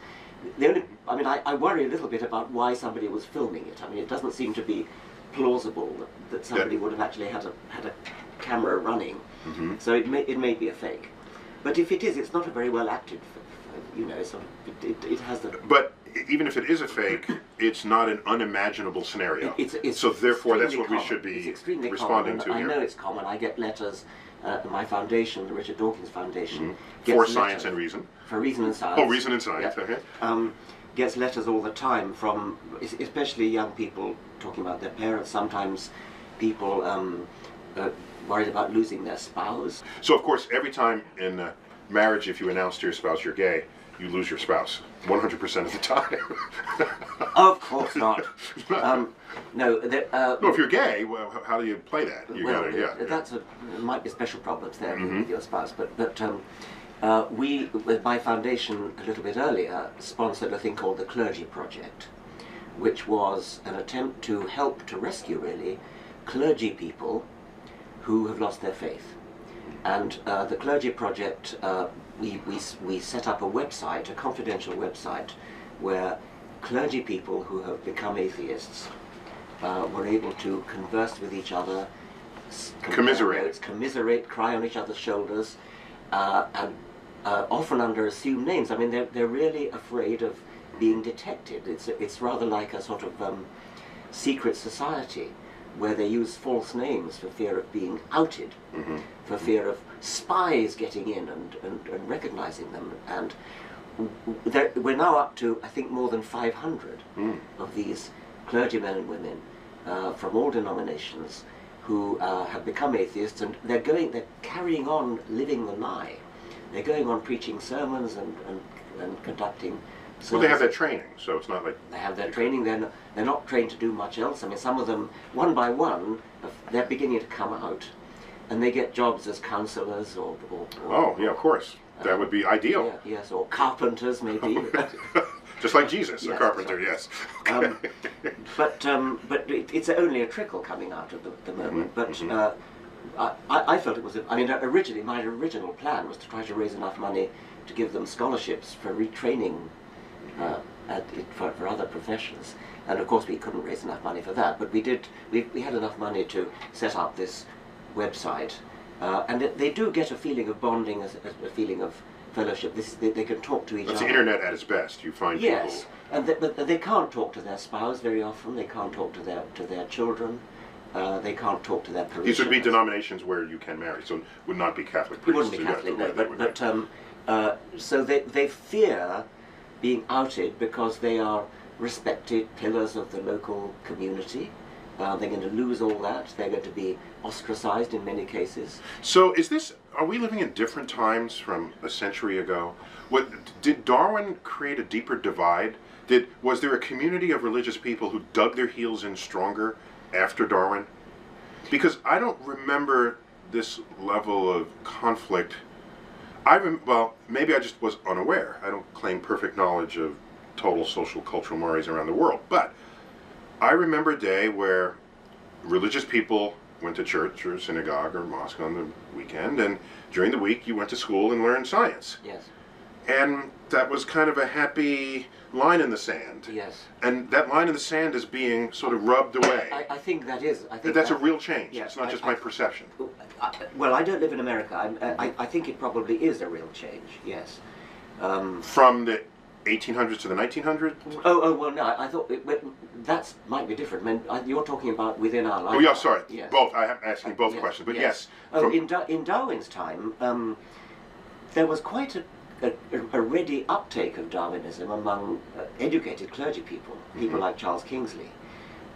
I worry a little bit about why somebody was filming it. I mean, it doesn't seem to be plausible that somebody would have actually had a camera running. So it may be a fake. But if it is, it's not a very well acted, you know, sort of, it has the... But even if it is a fake, it's not an unimaginable scenario. It's so therefore, that's what common. we should be common, responding to I here. know it's common. I get letters. My foundation, the Richard Dawkins Foundation, for Science and Reason. For Reason and Science. Oh, Reason and Science. Yeah. Okay. Gets letters all the time from, especially young people talking about their parents. Sometimes people worried about losing their spouse. So of course, every time in marriage, if you announce to your spouse you're gay, you lose your spouse 100% of the time. Of course not. No. No, if you're gay, well, how do you play that? You There might be special problems there with your spouse, but we, with my foundation a little bit earlier, sponsored a thing called the Clergy Project, which was an attempt to help to rescue, really, clergy people who have lost their faith. And the Clergy Project, we set up a website, a confidential website, where clergy people who have become atheists were able to converse with each other, commiserate, cry on each other's shoulders, and often under assumed names. I mean, they're really afraid of being detected. It's rather like a sort of secret society where they use false names for fear of being outed, for fear of spies getting in and recognizing them. And we're now up to, I think, more than 500 of these clergymen and women from all denominations who have become atheists, and they're carrying on living the lie. They're going on preaching sermons and conducting services. Well, they have their training, so it's not like... They have their training, they're not trained to do much else. I mean, some of them, one by one, they're beginning to come out, and they get jobs as counsellors or oh, yeah, of course. That would be ideal. Yeah, yes, or carpenters, maybe. Just like Jesus, Yes, a carpenter, right. yes. But it's only a trickle coming out at the moment. Mm-hmm, But I felt it was. I mean, originally my original plan was to try to raise enough money to give them scholarships for retraining for other professions. And of course, we couldn't raise enough money for that. But we did. We had enough money to set up this website, and they do get a feeling of bonding, a feeling of fellowship. They can talk to each It's other. the internet at its best. You find Yes, people. but they can't talk to their spouse very often. They can't talk to their children. They can't talk to their parishioners. These would be denominations where you can marry, so it would not be Catholic It priests. wouldn't be Catholic, no. So they fear being outed because they are respected pillars of the local community. They're going to lose all that. They're going to be ostracized in many cases. So are we living in different times from a century ago? Did Darwin create a deeper divide? Was there a community of religious people who dug their heels in stronger after Darwin? Because I don't remember this level of conflict. Well, maybe I just was unaware. I don't claim perfect knowledge of total social cultural mores around the world, but I remember a day where religious people went to church or synagogue or mosque on the weekend, and during the week you went to school and learned science. Yes. And that was kind of a happy line in the sand. Yes. And that line in the sand is being sort of rubbed away. I think that is. I think that's a real change. Yeah, it's not just my perception. Well, I don't live in America. I think it probably is a real change. Yes. From the 1800s to the 1900s? Oh well, no. I thought that might be different. I mean, you're talking about within our life. Oh yeah, sorry. Yes. Both. I'm asking both yes, questions, but yes. yes. Oh, in Darwin's time, there was quite a ready uptake of Darwinism among educated clergy people, people like Charles Kingsley.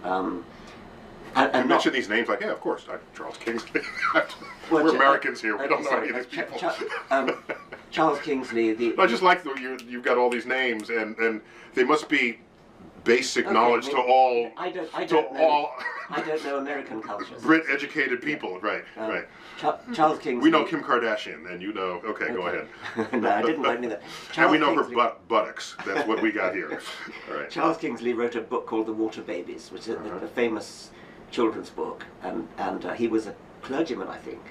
And mention these names like, yeah, of course, Charles Kingsley. We're Americans here. We don't know any of these people. Charles Kingsley. I just like you've got all these names, and they must be basic knowledge to all. I don't know American cultures. Brit-educated people, right? Right. Charles Kingsley. We know Kim Kardashian, and you know. Okay, go ahead. No, I didn't know any of that. And we know her buttocks. That's what we got here. All right. Charles Kingsley wrote a book called The Water Babies, which is a famous children's book, and he was a clergyman, I think,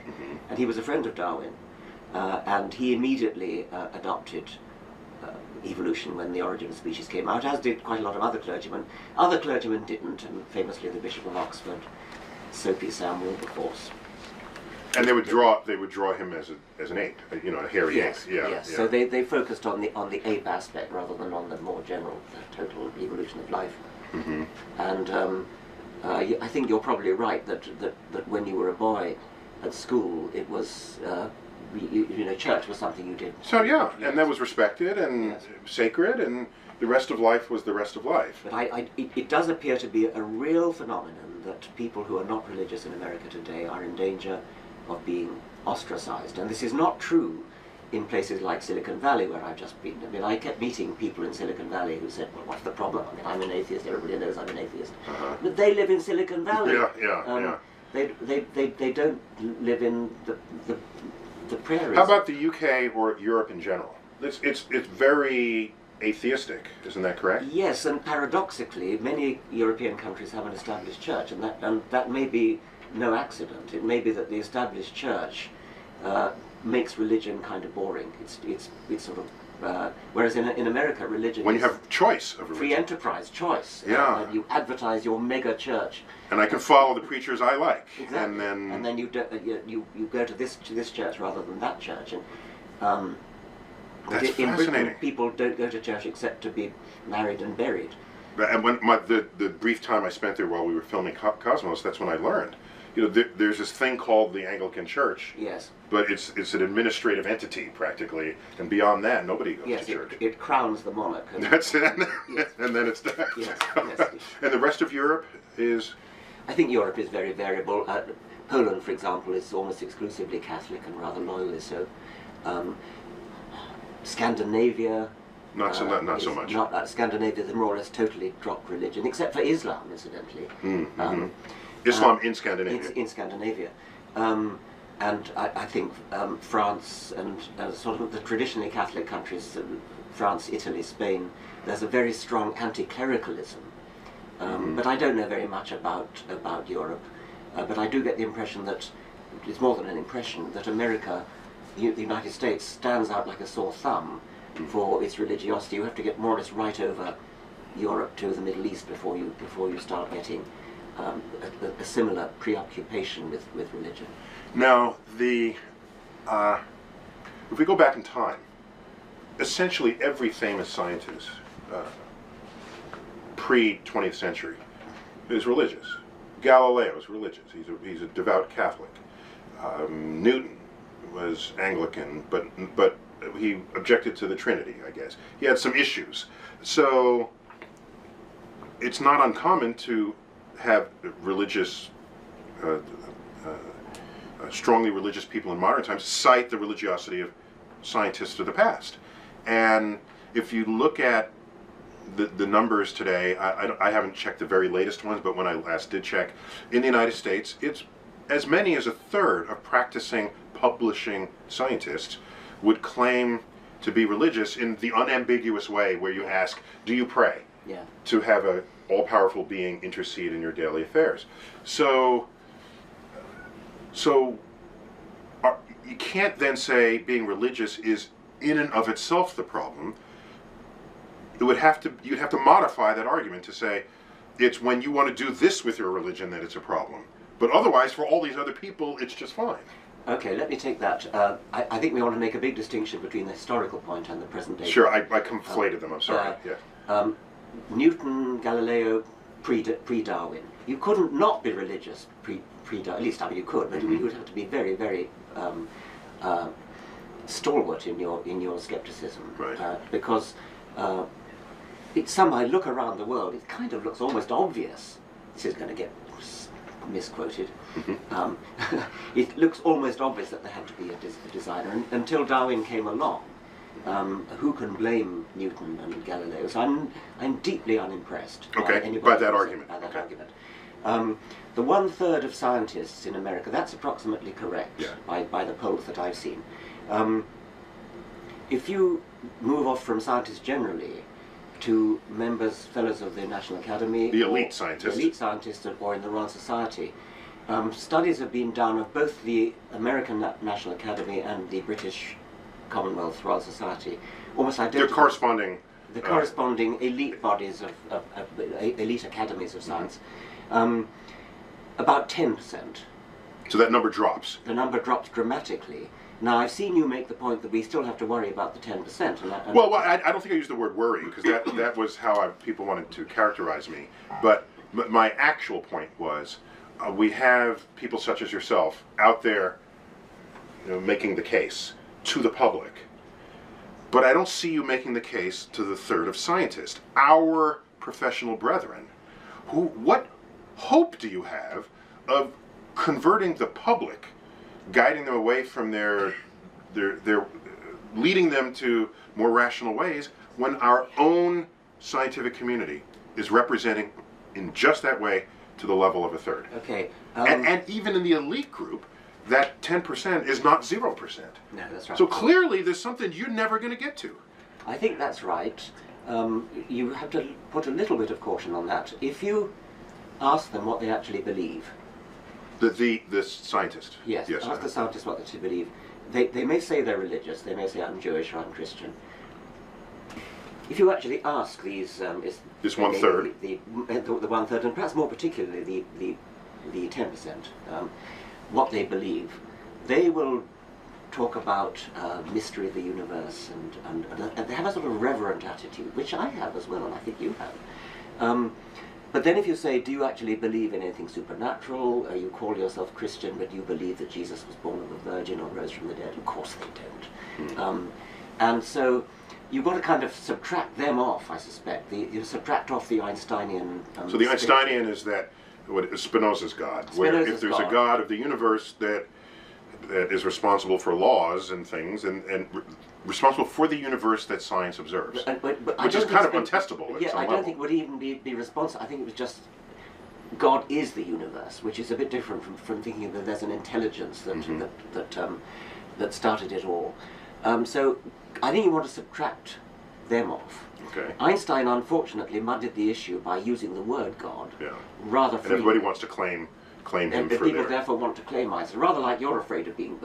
and he was a friend of Darwin, and he immediately adopted evolution when The Origin of Species came out, as did quite a lot of other clergymen. Other clergymen didn't, and famously the Bishop of Oxford, Soapy Sam Wilberforce. And they would draw him as an ape, a hairy ape. Yeah, yes. Yeah. So they focused on the ape aspect rather than on the more general, the total evolution of life. And I think you're probably right that when you were a boy at school, it was church was something you did. So yeah, and that was respected and sacred, and the rest of life was the rest of life. But it does appear to be a real phenomenon that people who are not religious in America today are in danger of being ostracized, and this is not true in places like Silicon Valley, where I've just been. I mean, I kept meeting people in Silicon Valley who said, well, what's the problem? I mean, I'm an atheist, everybody knows I'm an atheist. But they live in Silicon Valley. Yeah. They don't live in the prairies. How about the UK or Europe in general? It's very atheistic, isn't that correct? Yes, and paradoxically, many European countries have an established church, and that may be no accident. It may be that the established church makes religion kind of boring. It's sort of whereas in America, religion when is you have choice of religion, free enterprise, choice. Yeah. And you advertise your mega church. And I can follow the preachers I like. Exactly. And then you go to this church rather than that church. And that's in fascinating. Britain, people don't go to church except to be married and buried. And when the brief time I spent there while we were filming Cosmos, that's when I learned. There's this thing called the Anglican Church. Yes. But it's an administrative entity practically, and beyond that, nobody goes to church. It crowns the monarch. And that's it. Yes. And then it's done. Yes. And the rest of Europe is. I think Europe is very variable. Poland, for example, is almost exclusively Catholic and rather loyally so. Scandinavia. Not so much. Scandinavia, they more or less totally dropped religion, except for Islam, incidentally. Islam in Scandinavia. In Scandinavia. and I think France and sort of the traditionally Catholic countries, France, Italy, Spain, there's a very strong anti-clericalism. But I don't know very much about Europe. But I do get the impression that, it's more than an impression, that America, the United States, stands out like a sore thumb for its religiosity. You have to get more or less right over Europe to the Middle East before you start getting a similar preoccupation with religion. Now, if we go back in time, essentially every famous scientist pre-20th century is religious. Galileo is religious. He's a devout Catholic. Newton was Anglican, but he objected to the Trinity, I guess. He had some issues. So it's not uncommon to have religious, strongly religious people in modern times cite the religiosity of scientists of the past. And if you look at the numbers today, I haven't checked the very latest ones, but when I last did check, in the United States, it's as many as a third of practicing, publishing scientists would claim to be religious in the unambiguous way where you ask, do you pray? Yeah. To have a all-powerful being intercede in your daily affairs. So you can't then say being religious is in and of itself the problem. You'd have to modify that argument to say it's when you want to do this with your religion that it's a problem. But otherwise, for all these other people, it's just fine. Okay, let me take that. I think we want to make a big distinction between the historical point and the present day. Sure, I conflated them, I'm sorry. Yeah. Newton, Galileo, pre-Darwin. You couldn't not be religious pre-Darwin. At least, I mean, you could, but you would have to be very, very stalwart in your skepticism. Right. Because somehow, look around the world, it kind of looks almost obvious. This is going to get misquoted. It looks almost obvious that there had to be a designer, and until Darwin came along, who can blame Newton and Galileo? So I'm deeply unimpressed by that argument. By that argument. The 1/3 of scientists in America, that's approximately correct, yeah, by the polls that I've seen. If you move off from scientists generally to fellows of the National Academy, the elite scientists, or in the Royal Society, studies have been done of both the American National Academy and the British Commonwealth Royal Society, almost identical. They're corresponding elite bodies of elite academies of science. About 10%. So that number drops. The number drops dramatically. Now, I've seen you make the point that we still have to worry about the 10%. Well, I don't think I used the word worry, because that was how people wanted to characterize me. But my actual point was, we have people such as yourself out there, making the case to the public. But I don't see you making the case to the third of scientists, our professional brethren. What hope do you have of converting the public, guiding them away from their leading them to more rational ways, when our own scientific community is representing in just that way to the level of a third? Okay. And even in the elite group, that 10% is not 0%. No, that's right. So clearly there's something you're never going to get to. I think that's right. You have to put a little bit of caution on that. If you ask them what they actually believe. The scientist. Yes, ask the scientists what they believe. They may say they're religious, they may say I'm Jewish or I'm Christian. If you actually ask these... this 1/3. The 1/3, and perhaps more particularly the 10%, what they believe, they will talk about mystery of the universe, and they have a sort of reverent attitude, which I have as well, and I think you have. But then if you say, do you actually believe in anything supernatural? You call yourself Christian, but you believe that Jesus was born of a virgin or rose from the dead? Of course they don't. And so you've got to kind of subtract them off, I suspect. You subtract off the Einsteinian... so the Einsteinian is that, Spinoza's God, where if there's a God of the universe that is responsible for laws and things, and responsible for the universe that science observes, but which is kind of untestable. Yeah, I don't think it would even be responsible. I think it was just God is the universe, which is a bit different from thinking that there's an intelligence that started it all. So I think you want to subtract them off. Okay. Einstein unfortunately muddied the issue by using the word God rather freely. And everybody wants to claim him for people therefore want to claim Einstein, rather like you're afraid of being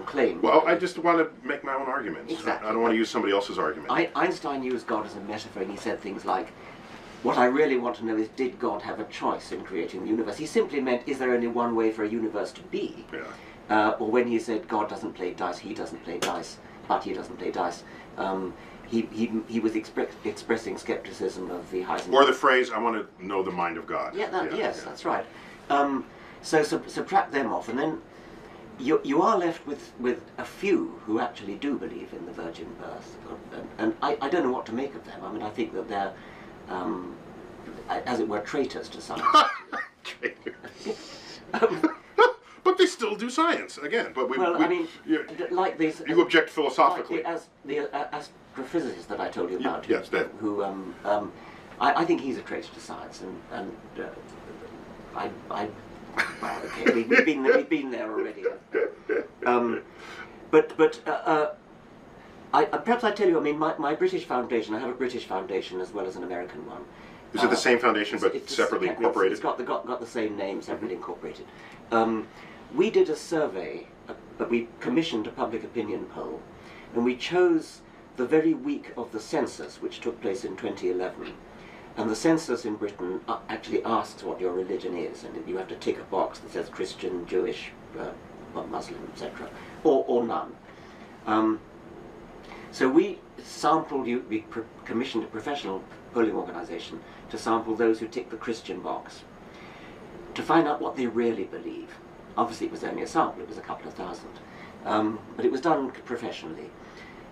claimed. Well, I just want to make my own arguments. Exactly. I don't want to use somebody else's argument. Einstein used God as a metaphor, and he said things like, what I really want to know is, did God have a choice in creating the universe? He simply meant, is there only one way for a universe to be? Yeah. Or when he said, God doesn't play dice, he doesn't play dice, but he doesn't play dice. He was expressing skepticism of the Heisenberg. Or the phrase, I want to know the mind of God. Yes, that's right. So subtract them off, and then you are left with a few who actually do believe in the virgin birth. And I don't know what to make of them. I mean, I think that they're, as it were, traitors to science. But they still do science, again. But like these... You object philosophically. Like the astrophysicist that I told you about, yes, who I think he's a traitor to science, and well, okay, we've been there already. Perhaps I tell you, I mean, my British foundation, I have a British foundation as well as an American one. Is it the same foundation but separately incorporated? It's got the same name, separately incorporated. We did a survey, we commissioned a public opinion poll, and we chose the very week of the census, which took place in 2011. And the census in Britain actually asks what your religion is, and you have to tick a box that says Christian, Jewish, Muslim, etc., or none. So we sampled, we commissioned a professional polling organisation to sample those who tick the Christian box, to find out what they really believe. Obviously it was only a sample, it was a couple of thousand, but it was done professionally.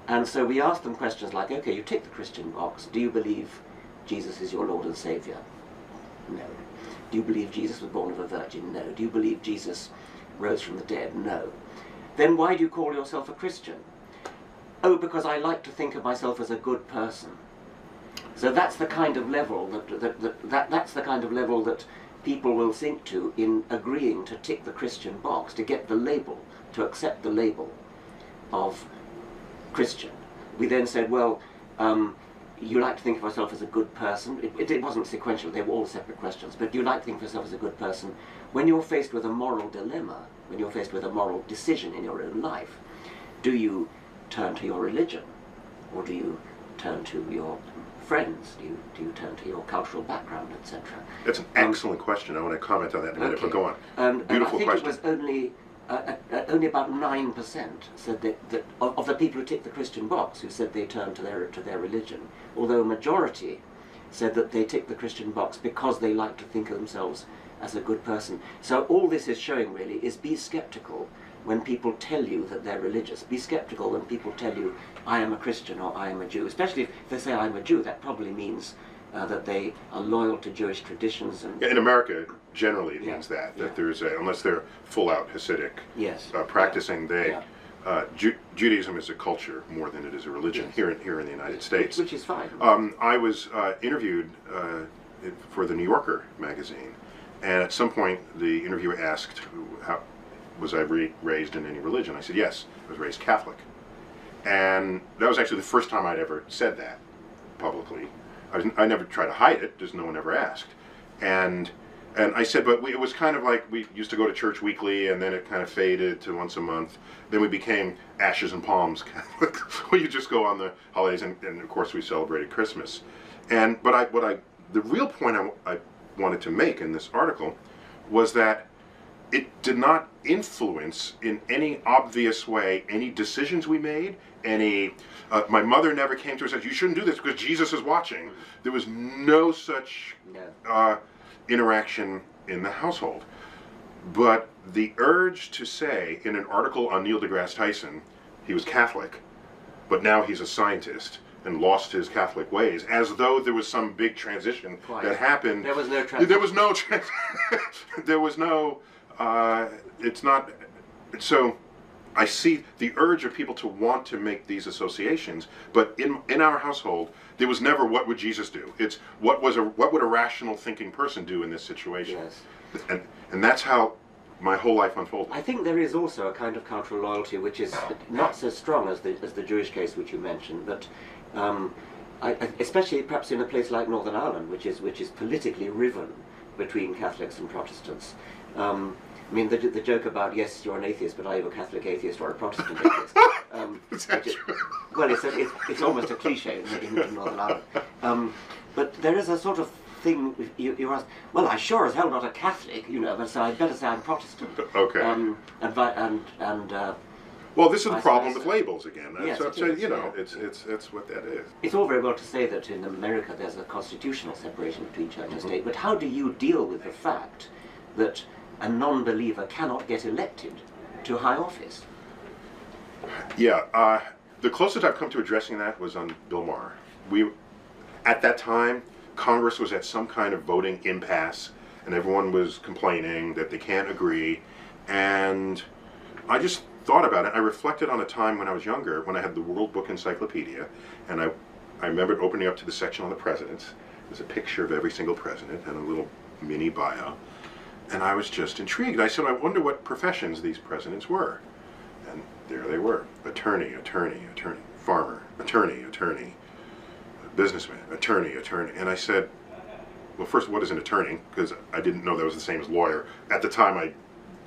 And so we asked them questions like, okay, you tick the Christian box, do you believe Jesus is your Lord and Saviour? No. Do you believe Jesus was born of a virgin? No. Do you believe Jesus rose from the dead? No. Then why do you call yourself a Christian? Oh, because I like to think of myself as a good person. So that's the kind of level that's the kind of level that people will sink to in agreeing to tick the Christian box, to get the label, to accept the label of Christian. We then said, well, you like to think of yourself as a good person. It wasn't sequential, they were all separate questions, but do you like to think of yourself as a good person? When you're faced with a moral dilemma, when you're faced with a moral decision in your own life, do you turn to your religion? Or do you turn to your friends? Do you turn to your cultural background, etc.? That's an excellent question. I want to comment on that in a minute, but go on. Beautiful question. question. It was only about 9% said that of the people who ticked the Christian box who said they turned to their religion, although a majority said that they ticked the Christian box because they like to think of themselves as a good person. So all this is showing really is be skeptical when people tell you that they're religious. Be skeptical when people tell you, I am a Christian or I am a Jew. Especially if they say I'm a Jew, that probably means that they are loyal to Jewish traditions. And in America, generally it means that there's unless they're full-out Hasidic practicing, Judaism is a culture more than it is a religion here in the United States. Which is fine. I was interviewed for the New Yorker magazine, and at some point the interviewer asked, how was I raised in any religion? I said, yes, I was raised Catholic. And that was actually the first time I'd ever said that publicly. I never tried to hide it, just no one ever asked. And I said, but it was kind of like we used to go to church weekly, and then it kind of faded to once a month. Then we became Ashes and Palms Catholic, where you just go on the holidays, and of course we celebrated Christmas. But the real point I wanted to make in this article was that it did not influence in any obvious way any decisions we made, my mother never came to us and said, you shouldn't do this because Jesus is watching. There was no such interaction in the household. But the urge to say in an article on Neil deGrasse Tyson, he was Catholic, but now he's a scientist and lost his Catholic ways, as though there was some big transition that happened. There was no transition. There was no it's not, so I see the urge of people to want to make these associations, but in our household, there was never what would Jesus do. It's what would a rational thinking person do in this situation. Yes. And that's how my whole life unfolded. I think there is also a kind of cultural loyalty which is not so strong as the Jewish case which you mentioned, but especially perhaps in a place like Northern Ireland, which is politically riven between Catholics and Protestants. I mean, the joke about, yes, you're an atheist, but are you a Catholic atheist or a Protestant atheist? Well, it's almost a cliche in Northern Ireland. But there is a sort of thing, you ask, well, I sure as hell not a Catholic, you know, but so I'd better say I'm Protestant. Okay. Well, this is the problem with labels again. Yes, so, it is, you know, yeah. it's what that is. It's all very well to say that in America there's a constitutional separation between church and state, but how do you deal with the fact that a non-believer cannot get elected to high office? Yeah, the closest I've come to addressing that was on Bill Maher. At that time, Congress was at some kind of voting impasse, and everyone was complaining that they can't agree, and I just thought about it. I reflected on a time when I was younger, when I had the World Book Encyclopedia, and I remembered opening up to the section on the presidents. There's a picture of every single president and a little mini bio. And I was just intrigued. I said, I wonder what professions these presidents were. And there they were. Attorney, attorney, attorney. Farmer, attorney, attorney. Businessman, attorney, attorney. And I said, well, first, what is an attorney? Because I didn't know that was the same as lawyer at the time I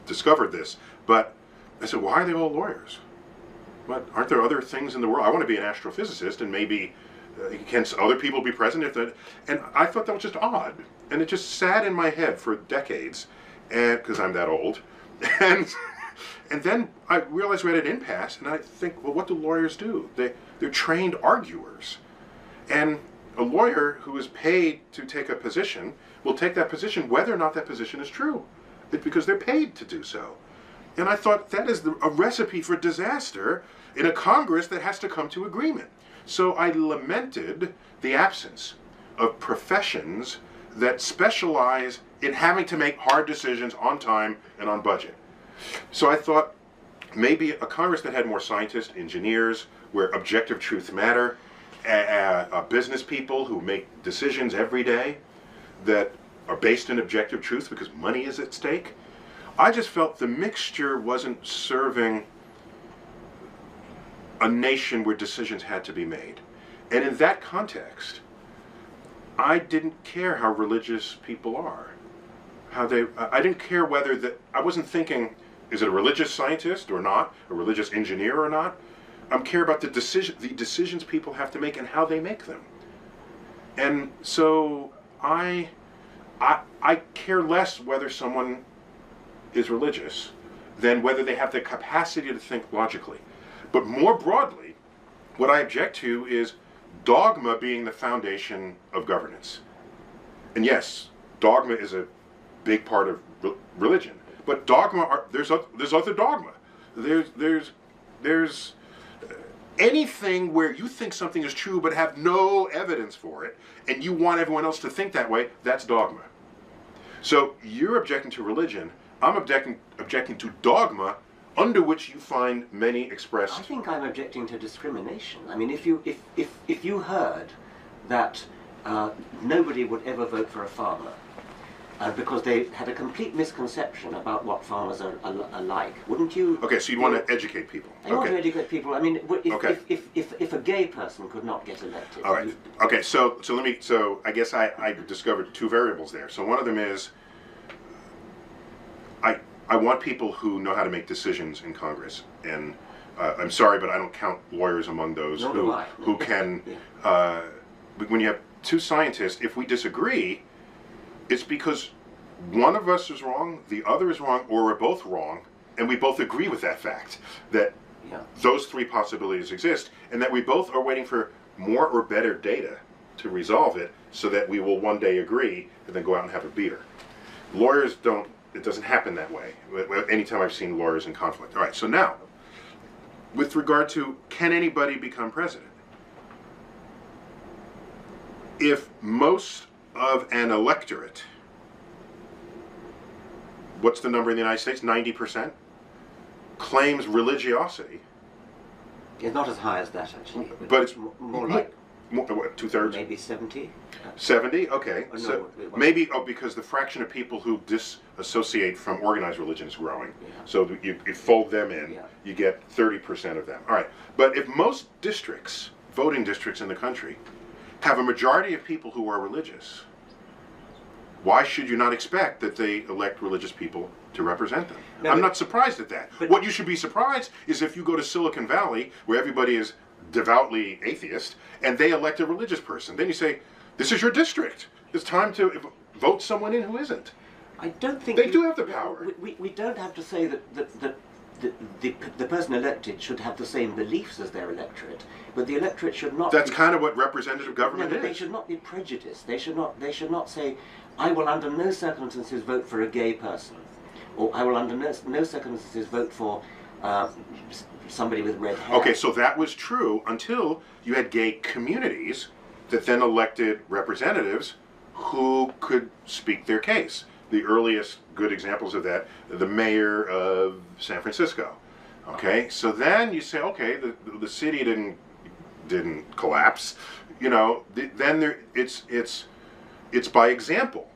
discovered this. But I said, why are they all lawyers? What, aren't there other things in the world? I want to be an astrophysicist, and maybe can other people be president? And I thought that was just odd. And it just sat in my head for decades, and because I'm that old. And then I realized we're at an impasse, and I think, well, what do lawyers do? They're trained arguers. And a lawyer who is paid to take a position will take that position whether or not that position is true. It's because they're paid to do so. And I thought that is a recipe for disaster in a Congress that has to come to agreement. So I lamented the absence of professions that specialize in having to make hard decisions on time and on budget. So I thought maybe a Congress that had more scientists, engineers, where objective truths matter, business people who make decisions every day that are based in objective truth because money is at stake. I just felt the mixture wasn't serving a nation where decisions had to be made. And in that context, I didn't care how religious people are. I didn't care whether I wasn't thinking, is it a religious scientist or not, a religious engineer or not? I care about the decisions people have to make and how they make them. And so I care less whether someone is religious than whether they have the capacity to think logically. But more broadly, what I object to is dogma being the foundation of governance. And yes, dogma is a big part of religion. But dogma, there's other dogma. There's anything where you think something is true but have no evidence for it, and you want everyone else to think that way, that's dogma. So you're objecting to religion, I'm objecting to dogma, under which you find many expressed. I think I'm objecting to discrimination. I mean, if you heard that nobody would ever vote for a farmer because they had a complete misconception about what farmers are like, wouldn't you? Okay, so you want to educate people. I want to educate people. I mean, if a gay person could not get elected. All right. Okay. So I guess I discovered two variables there. So one of them is I want people who know how to make decisions in Congress, and I'm sorry, but I don't count lawyers among those who can. When you have two scientists, if we disagree, it's because one of us is wrong, the other is wrong, or we're both wrong, and we both agree with that fact that those three possibilities exist, and that we both are waiting for more or better data to resolve it, so that we will one day agree and then go out and have a beer. Lawyers don't. It doesn't happen that way. Anytime I've seen lawyers in conflict. All right. So now, with regard to can anybody become president? If most of an electorate, what's the number in the United States? 90%? claims religiosity. It's not as high as that, actually. But it's more like... What, 2/3? Maybe 70. 70? Okay. Oh, no, so it maybe, because the fraction of people who disassociate from organized religion is growing. Yeah. So you fold them in, Yeah. you get 30% of them. All right. But if most districts, voting districts in the country, have a majority of people who are religious, why should you not expect that they elect religious people to represent them? No, I'm not surprised at that. But what you should be surprised is if you go to Silicon Valley, where everybody is devoutly atheist, and they elect a religious person. Then you say, this is your district. It's time to vote someone in who isn't. I don't think... They do have the power. We don't have to say that the person elected should have the same beliefs as their electorate, but the electorate should not... That's kind of what representative government no, is. They should not be prejudiced. They should not say, I will under no circumstances vote for a gay person, or I will under no circumstances vote for somebody with red hair. Okay, so that was true until you had gay communities that then elected representatives who could speak their case. The earliest good examples of that, the mayor of San Francisco. Okay, so then you say, okay, the city didn't collapse. You know, then it's by example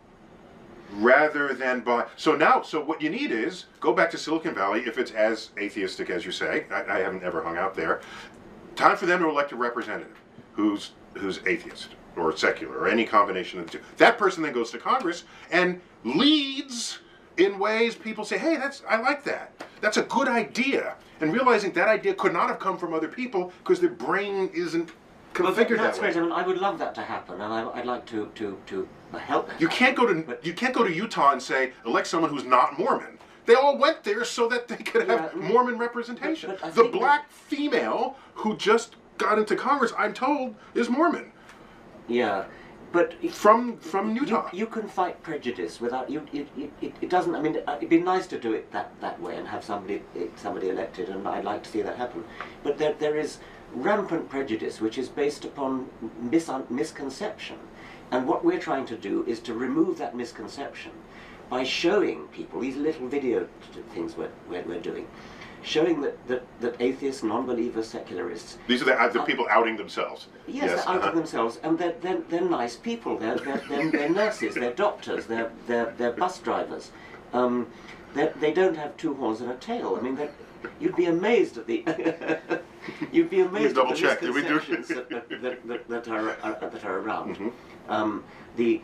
rather than by... So what you need is, go back to Silicon Valley, if it's as atheistic as you say. I haven't ever hung out there. Time for them to elect a representative who's atheist or secular or any combination of the two. That person then goes to Congress and leads in ways people say, hey, I like that. That's a good idea. And realizing that idea could not have come from other people because their brain isn't configured that's that way. great. I mean, I would love that to happen, and I'd like to help that. You can't go to Utah and say, elect someone who's not Mormon. They all went there so that they could have Mormon representation. But the black female who just got into Congress, I'm told, is Mormon. Yeah, but from Utah. You can fight prejudice without it doesn't. I mean, it'd be nice to do it that way and have somebody elected, and I'd like to see that happen. But there is rampant prejudice which is based upon misconception, and what we're trying to do is to remove that misconception by showing people these little video things we're doing, showing that atheists, non-believers, secularists... These are the people outing themselves. Yes, they're outing themselves, and they're nice people. They're nurses, they're doctors, they're bus drivers. They don't have two horns and a tail. I mean, you'd be amazed at the... you'd be amazed at the misconceptions that are around. Mm-hmm. The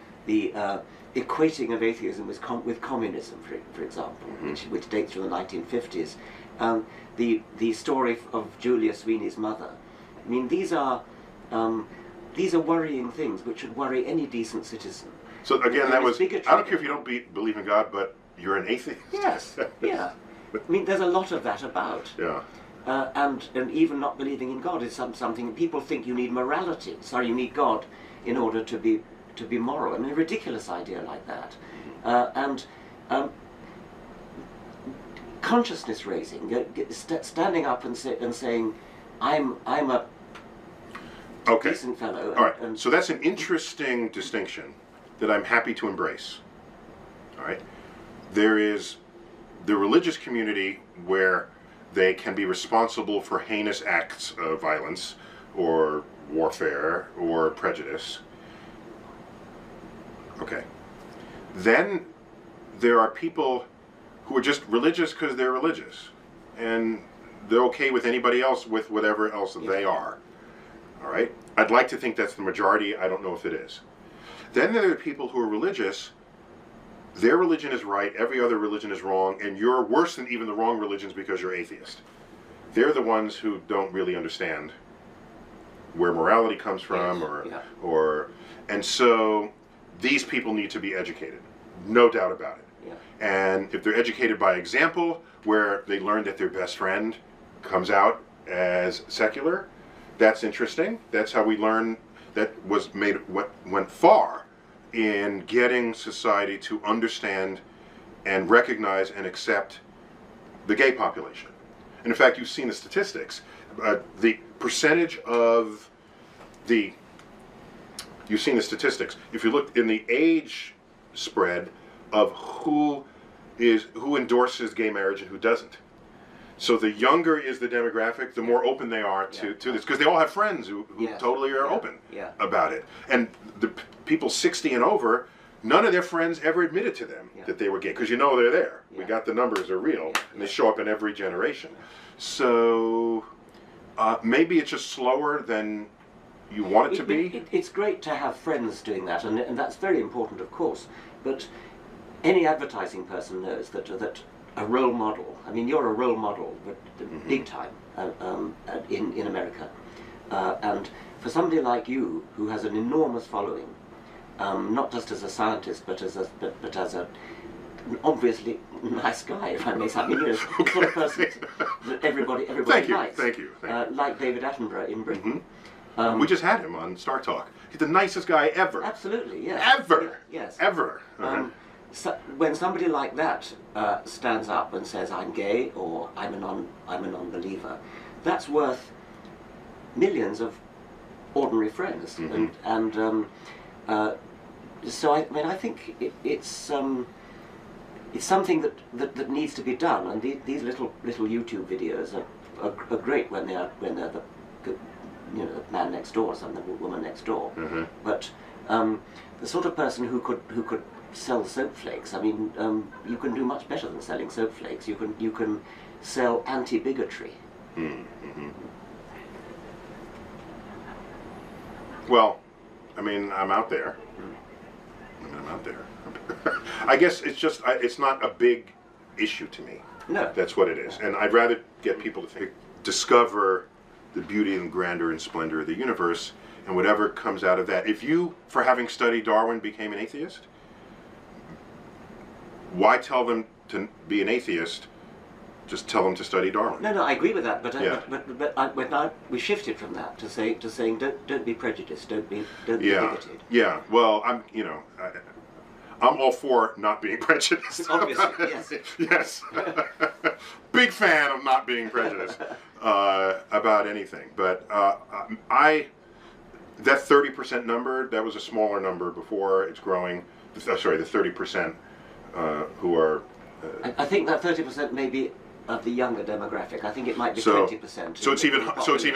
equating of atheism with communism, for example, mm-hmm. which dates from the 1950s. The story of Julia Sweeney's mother. I mean, these are worrying things which should worry any decent citizen. So again, I don't care if you don't believe in God, but you're an atheist. Yes, yeah. I mean, there's a lot of that about. Yeah. And even not believing in God is something people think you need morality. Sorry, you need God in order to be moral. I mean, a ridiculous idea like that. And consciousness raising, standing up and saying, I'm a decent fellow. All right. So that's an interesting distinction that I'm happy to embrace. All right. There is the religious community where they can be responsible for heinous acts of violence or warfare or prejudice. Okay. Then there are people who are just religious because they're religious, and they're okay with anybody else with whatever else they are. All right? I'd like to think that's the majority. I don't know if it is. Then there are people who are religious. Their religion is right, every other religion is wrong, and you're worse than even the wrong religions because you're atheist. They're the ones who don't really understand where morality comes from, and so these people need to be educated, no doubt about it. Yeah. And if they're educated by example, where they learn that their best friend comes out as secular, that's interesting. That's how we learn. That went far in getting society to understand and recognize and accept the gay population. And in fact, you've seen the statistics. The percentage of you've seen the statistics. If you look in the age spread of who endorses gay marriage and who doesn't. So the younger is the demographic, the more open they are to this, because they all have friends who totally are open about it. And the people 60 and over, none of their friends ever admitted to them that they were gay, because you know they're there. We got the numbers are real, and they show up in every generation. So maybe it's just slower than you want it to be. It's great to have friends doing that, and that's very important, of course. But any advertising person knows that a role model. I mean, you're a role model, but big time in America. And for somebody like you, who has an enormous following, not just as a scientist, but as an obviously nice guy, if I may say. I mean, the sort of person that everybody likes. Thank you. Like David Attenborough in Britain. We just had him on Star Talk. He's the nicest guy ever. Absolutely, yes. Ever. Yes. Ever. So when somebody like that stands up and says, "I'm gay," or I'm a non-believer," that's worth millions of ordinary friends. So I think it's something that needs to be done. And these little YouTube videos are great when they're the man next door, or something, the woman next door. But the sort of person who could sell soap flakes. I mean, you can do much better than selling soap flakes. You can sell anti-bigotry. Well, I mean, I'm out there. I guess it's just it's not a big issue to me. No, that's what it is. And I'd rather get people to discover the beauty and grandeur and splendor of the universe, and whatever comes out of that. If you, for having studied Darwin, became an atheist, why tell them to be an atheist? Just tell them to study Darwin. No, I agree with that. But now we shifted from that to saying don't be prejudiced, don't be bigoted. Yeah. Well, I'm all for not being prejudiced. Obviously, yes. Yes. Big fan of not being prejudiced about anything. But that 30% number, that was a smaller number before. It's growing. Sorry, the 30%. Who are... I think that 30% may be of the younger demographic. I think it might be 20%. So it's even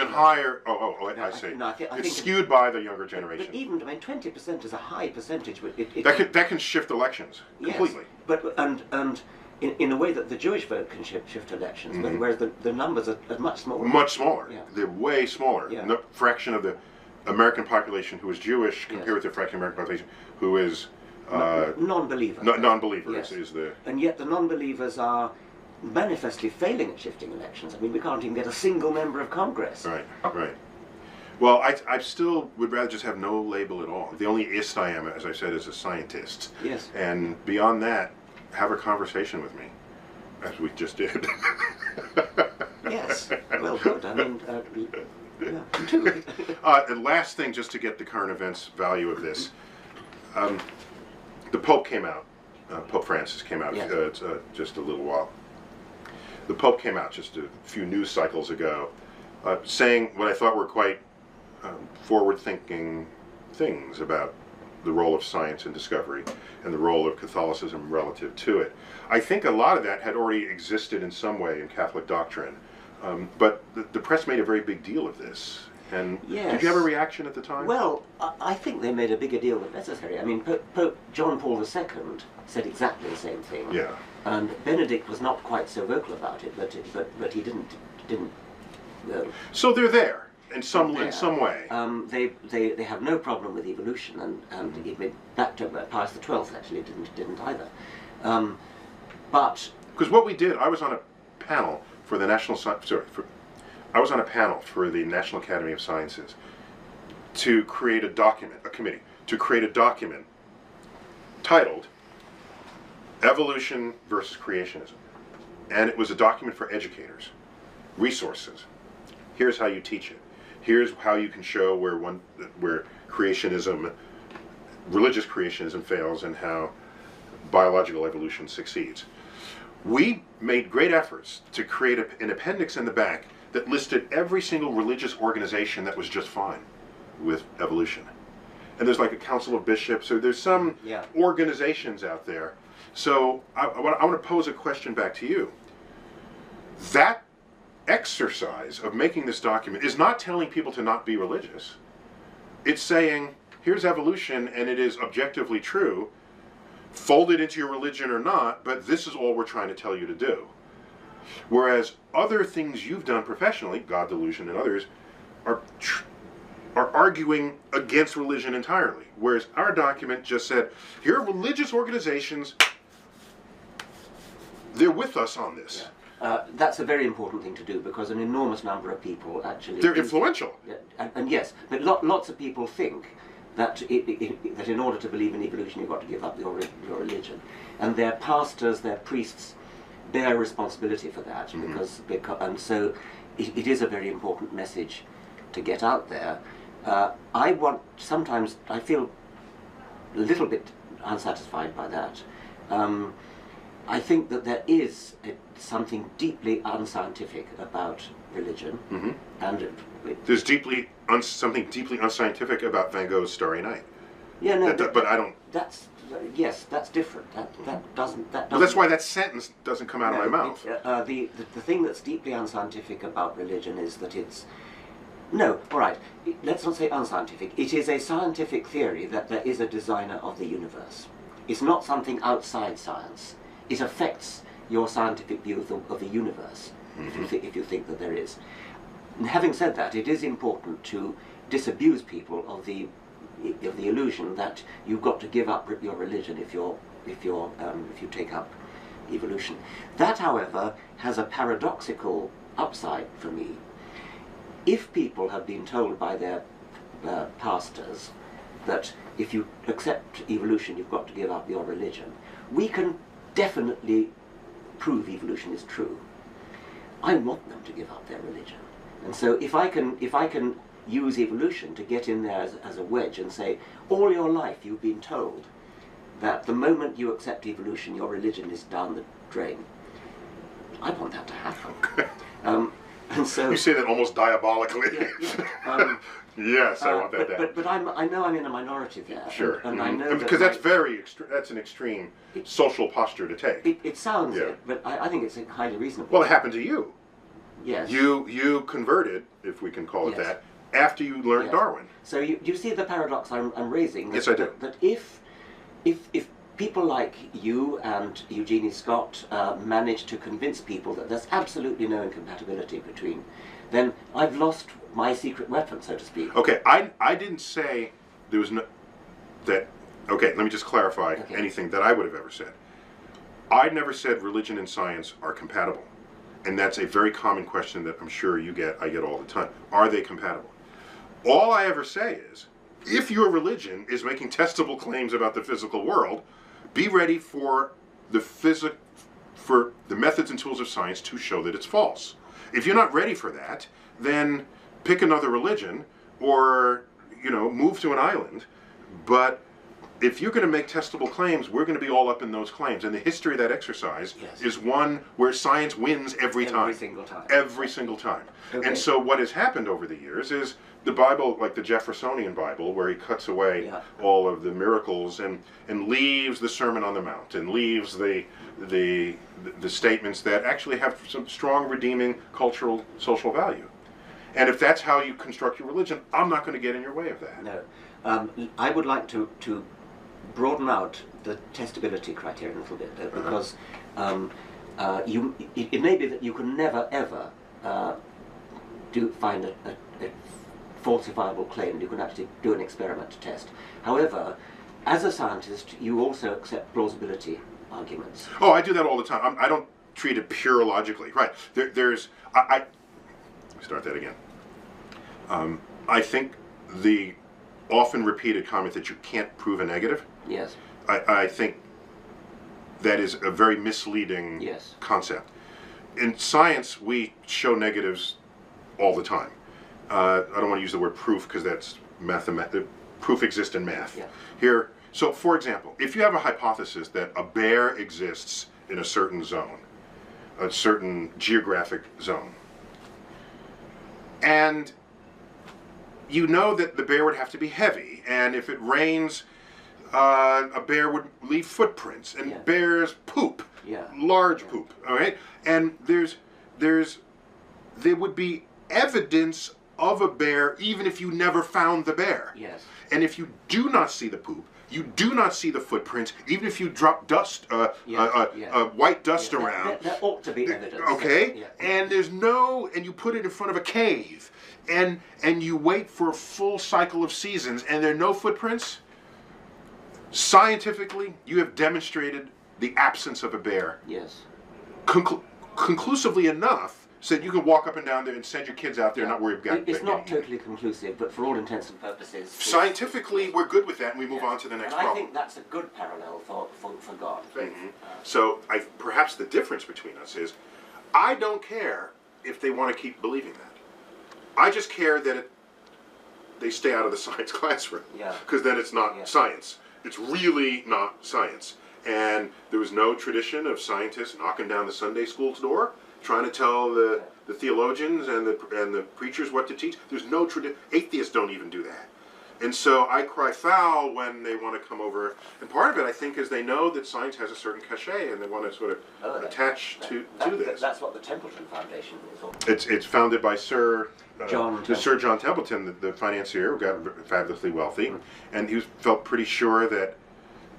higher. I see. No, I think it's skewed by the younger generation. But even 20% is a high percentage. But that can shift elections completely. Yes, but and in a way that the Jewish vote can shift elections, but whereas the numbers are much smaller. Much smaller. Yeah. They're way smaller. Yeah. The fraction of the American population who is Jewish compared with the fraction of the American population who is non-believer. Non-believers is the... And yet the non-believers are manifestly failing at shifting elections. I mean, we can't even get a single member of Congress. Right. Well, I still would rather just have no label at all. The only ist I am, as I said, is a scientist. Yes. And beyond that, have a conversation with me, as we just did. Yes. Well, good. I mean, two. And last thing, just to get the current events value of this. The Pope came out. Pope Francis came out just a little while. The Pope came out just a few news cycles ago, saying what I thought were quite forward-thinking things about the role of science and discovery and the role of Catholicism relative to it. I think a lot of that had already existed in some way in Catholic doctrine, but the press made a very big deal of this. And did you have a reaction at the time? Well, I think they made a bigger deal than necessary. I mean, Pope John Paul II said exactly the same thing. Yeah. And Benedict was not quite so vocal about it, but he didn't. So they're there in some way. They have no problem with evolution, and even Pius XII actually didn't either. But because what we did, I was on a panel for the I was on a panel for the National Academy of Sciences to create a committee to create a document titled Evolution versus Creationism. And it was a document for educators. Resources. Here's how you teach it. Here's how you can show where creationism, religious creationism fails and how biological evolution succeeds. We made great efforts to create an appendix in the back that listed every single religious organization that was just fine with evolution. And there's like a council of bishops, or there's some organizations out there. So I want to pose a question back to you. That exercise of making this document is not telling people to not be religious. It's saying, here's evolution and it is objectively true, fold it into your religion or not, but this is all we're trying to tell you to do. Whereas other things you've done professionally, God delusion and others, are arguing against religion entirely. Whereas our document just said, here are religious organizations, they're with us on this. Yeah. That's a very important thing to do, because an enormous number of people actually... They're influential. And yes, but lots of people think that that in order to believe in evolution you've got to give up your religion. And their pastors, their priests, bear responsibility for that, and so it is a very important message to get out there. Sometimes I feel a little bit unsatisfied by that. I think that there is something deeply unscientific about religion, and there's something deeply unscientific about Van Gogh's Starry Night. Yeah, no, but I don't. That's that's different. That doesn't. Well, that's why that sentence doesn't come out of my mouth. The thing that's deeply unscientific about religion is that it's. No, all right. Let's not say unscientific. It is a scientific theory that there is a designer of the universe. It's not something outside science. It affects your scientific view of the universe, if you think that there is. And having said that, it is important to disabuse people of the illusion that you've got to give up your religion if you take up evolution. That, however, has a paradoxical upside for me. If people have been told by their pastors that if you accept evolution you've got to give up your religion, we can definitely prove evolution is true. I want them to give up their religion. And so if I can use evolution to get in there as a wedge and say, all your life you've been told that the moment you accept evolution your religion is down the drain, I want that to happen. And so, you say that almost diabolically. Yes, I want that down. But I know I'm in a minority there. Sure. And I know because that's that's an extreme social posture to take. It sounds it, but I think it's highly reasonable. Well, it happened to you. Yes. You converted, if we can call it that, after you learned Darwin. So you see the paradox I'm raising? Yes, I do. That if people like you and Eugenie Scott manage to convince people that there's absolutely no incompatibility between, then I've lost my secret weapon, so to speak. Okay, I didn't say there was no... Okay, let me just clarify anything that I would have ever said. I never said religion and science are compatible. And that's a very common question that I'm sure I get all the time. Are they compatible? All I ever say is, if your religion is making testable claims about the physical world, be ready for the methods and tools of science to show that it's false. If you're not ready for that, then pick another religion or, move to an island. But if you're going to make testable claims, we're going to be all up in those claims. And the history of that exercise is one where science wins every time. Every single time. Every single time. Okay. And so what has happened over the years is the Bible, like the Jeffersonian Bible, where he cuts away all of the miracles and leaves the Sermon on the Mount and leaves the statements that actually have some strong redeeming cultural, social value. And if that's how you construct your religion, I'm not going to get in your way of that. No. I would like to broaden out the testability criterion a little bit, because it may be that you can never ever find a falsifiable claim. You can actually do an experiment to test. However, as a scientist, you also accept plausibility arguments. Oh, I do that all the time. I don't treat it pure logically. Right. Start that again. I think the often repeated comment that you can't prove a negative. Yes. I think that is a very misleading concept. In science, we show negatives all the time. I don't want to use the word proof because that's mathematical. Proof exists in math. Yeah. So for example, if you have a hypothesis that a bear exists in a certain zone, a certain geographic zone, and you know that the bear would have to be heavy, and if it rains, a bear would leave footprints, and bears poop, large poop, all right? And there's there would be evidence of a bear even if you never found the bear. Yes. And if you do not see the poop, you do not see the footprints, even if you drop dust, white dust around. There ought to be evidence. Okay? Yeah. And there's no, and you put it in front of a cave, and you wait for a full cycle of seasons, and there are no footprints. Scientifically, you have demonstrated the absence of a bear. Yes. Conclusively enough, said you can walk up and down there and send your kids out there and not worry about it. It's not totally conclusive, but for all intents and purposes... Scientifically, we're good with that, and we move on to the next problem. I think that's a good parallel for God. Mm-hmm. So perhaps the difference between us is, I don't care if they want to keep believing that. I just care that they stay out of the science classroom, because then it's not science. It's really not science. And there was no tradition of scientists knocking down the Sunday school door, trying to tell the theologians and the preachers what to teach. There's no tradition. Atheists don't even do that. And so I cry foul when they want to come over. And part of it, I think, is they know that science has a certain cachet, and they want to sort of attach to this. That's what the Templeton Foundation is all. It's founded by Sir John Templeton, the financier who got fabulously wealthy, and he felt pretty sure that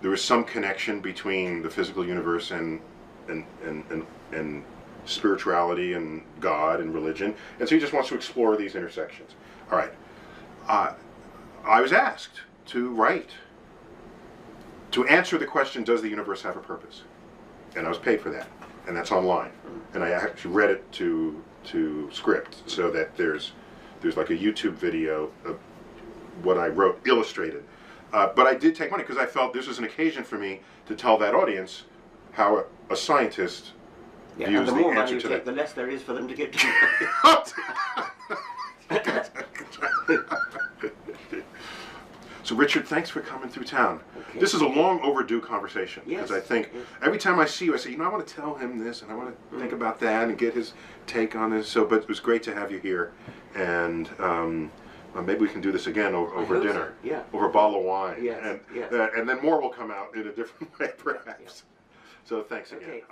there was some connection between the physical universe and spirituality and God and religion, and so he just wants to explore these intersections. All right, I was asked to write, to answer the question, does the universe have a purpose? And I was paid for that, and that's online, and I actually read it to script, so that there's like a YouTube video of what I wrote illustrated. But I did take money because I felt this was an occasion for me to tell that audience how a scientist views and the more the money answer you to take, that. the less there is for them to get to you. So Richard, thanks for coming through town. Okay. This is a long overdue conversation, because I think yes. every time I see you, I say, I want to tell him this, and I want to think about that, and get his take on this. So, but it was great to have you here, and maybe we can do this again over dinner, over a bottle of wine, and then more will come out in a different way, perhaps. So thanks again. Okay.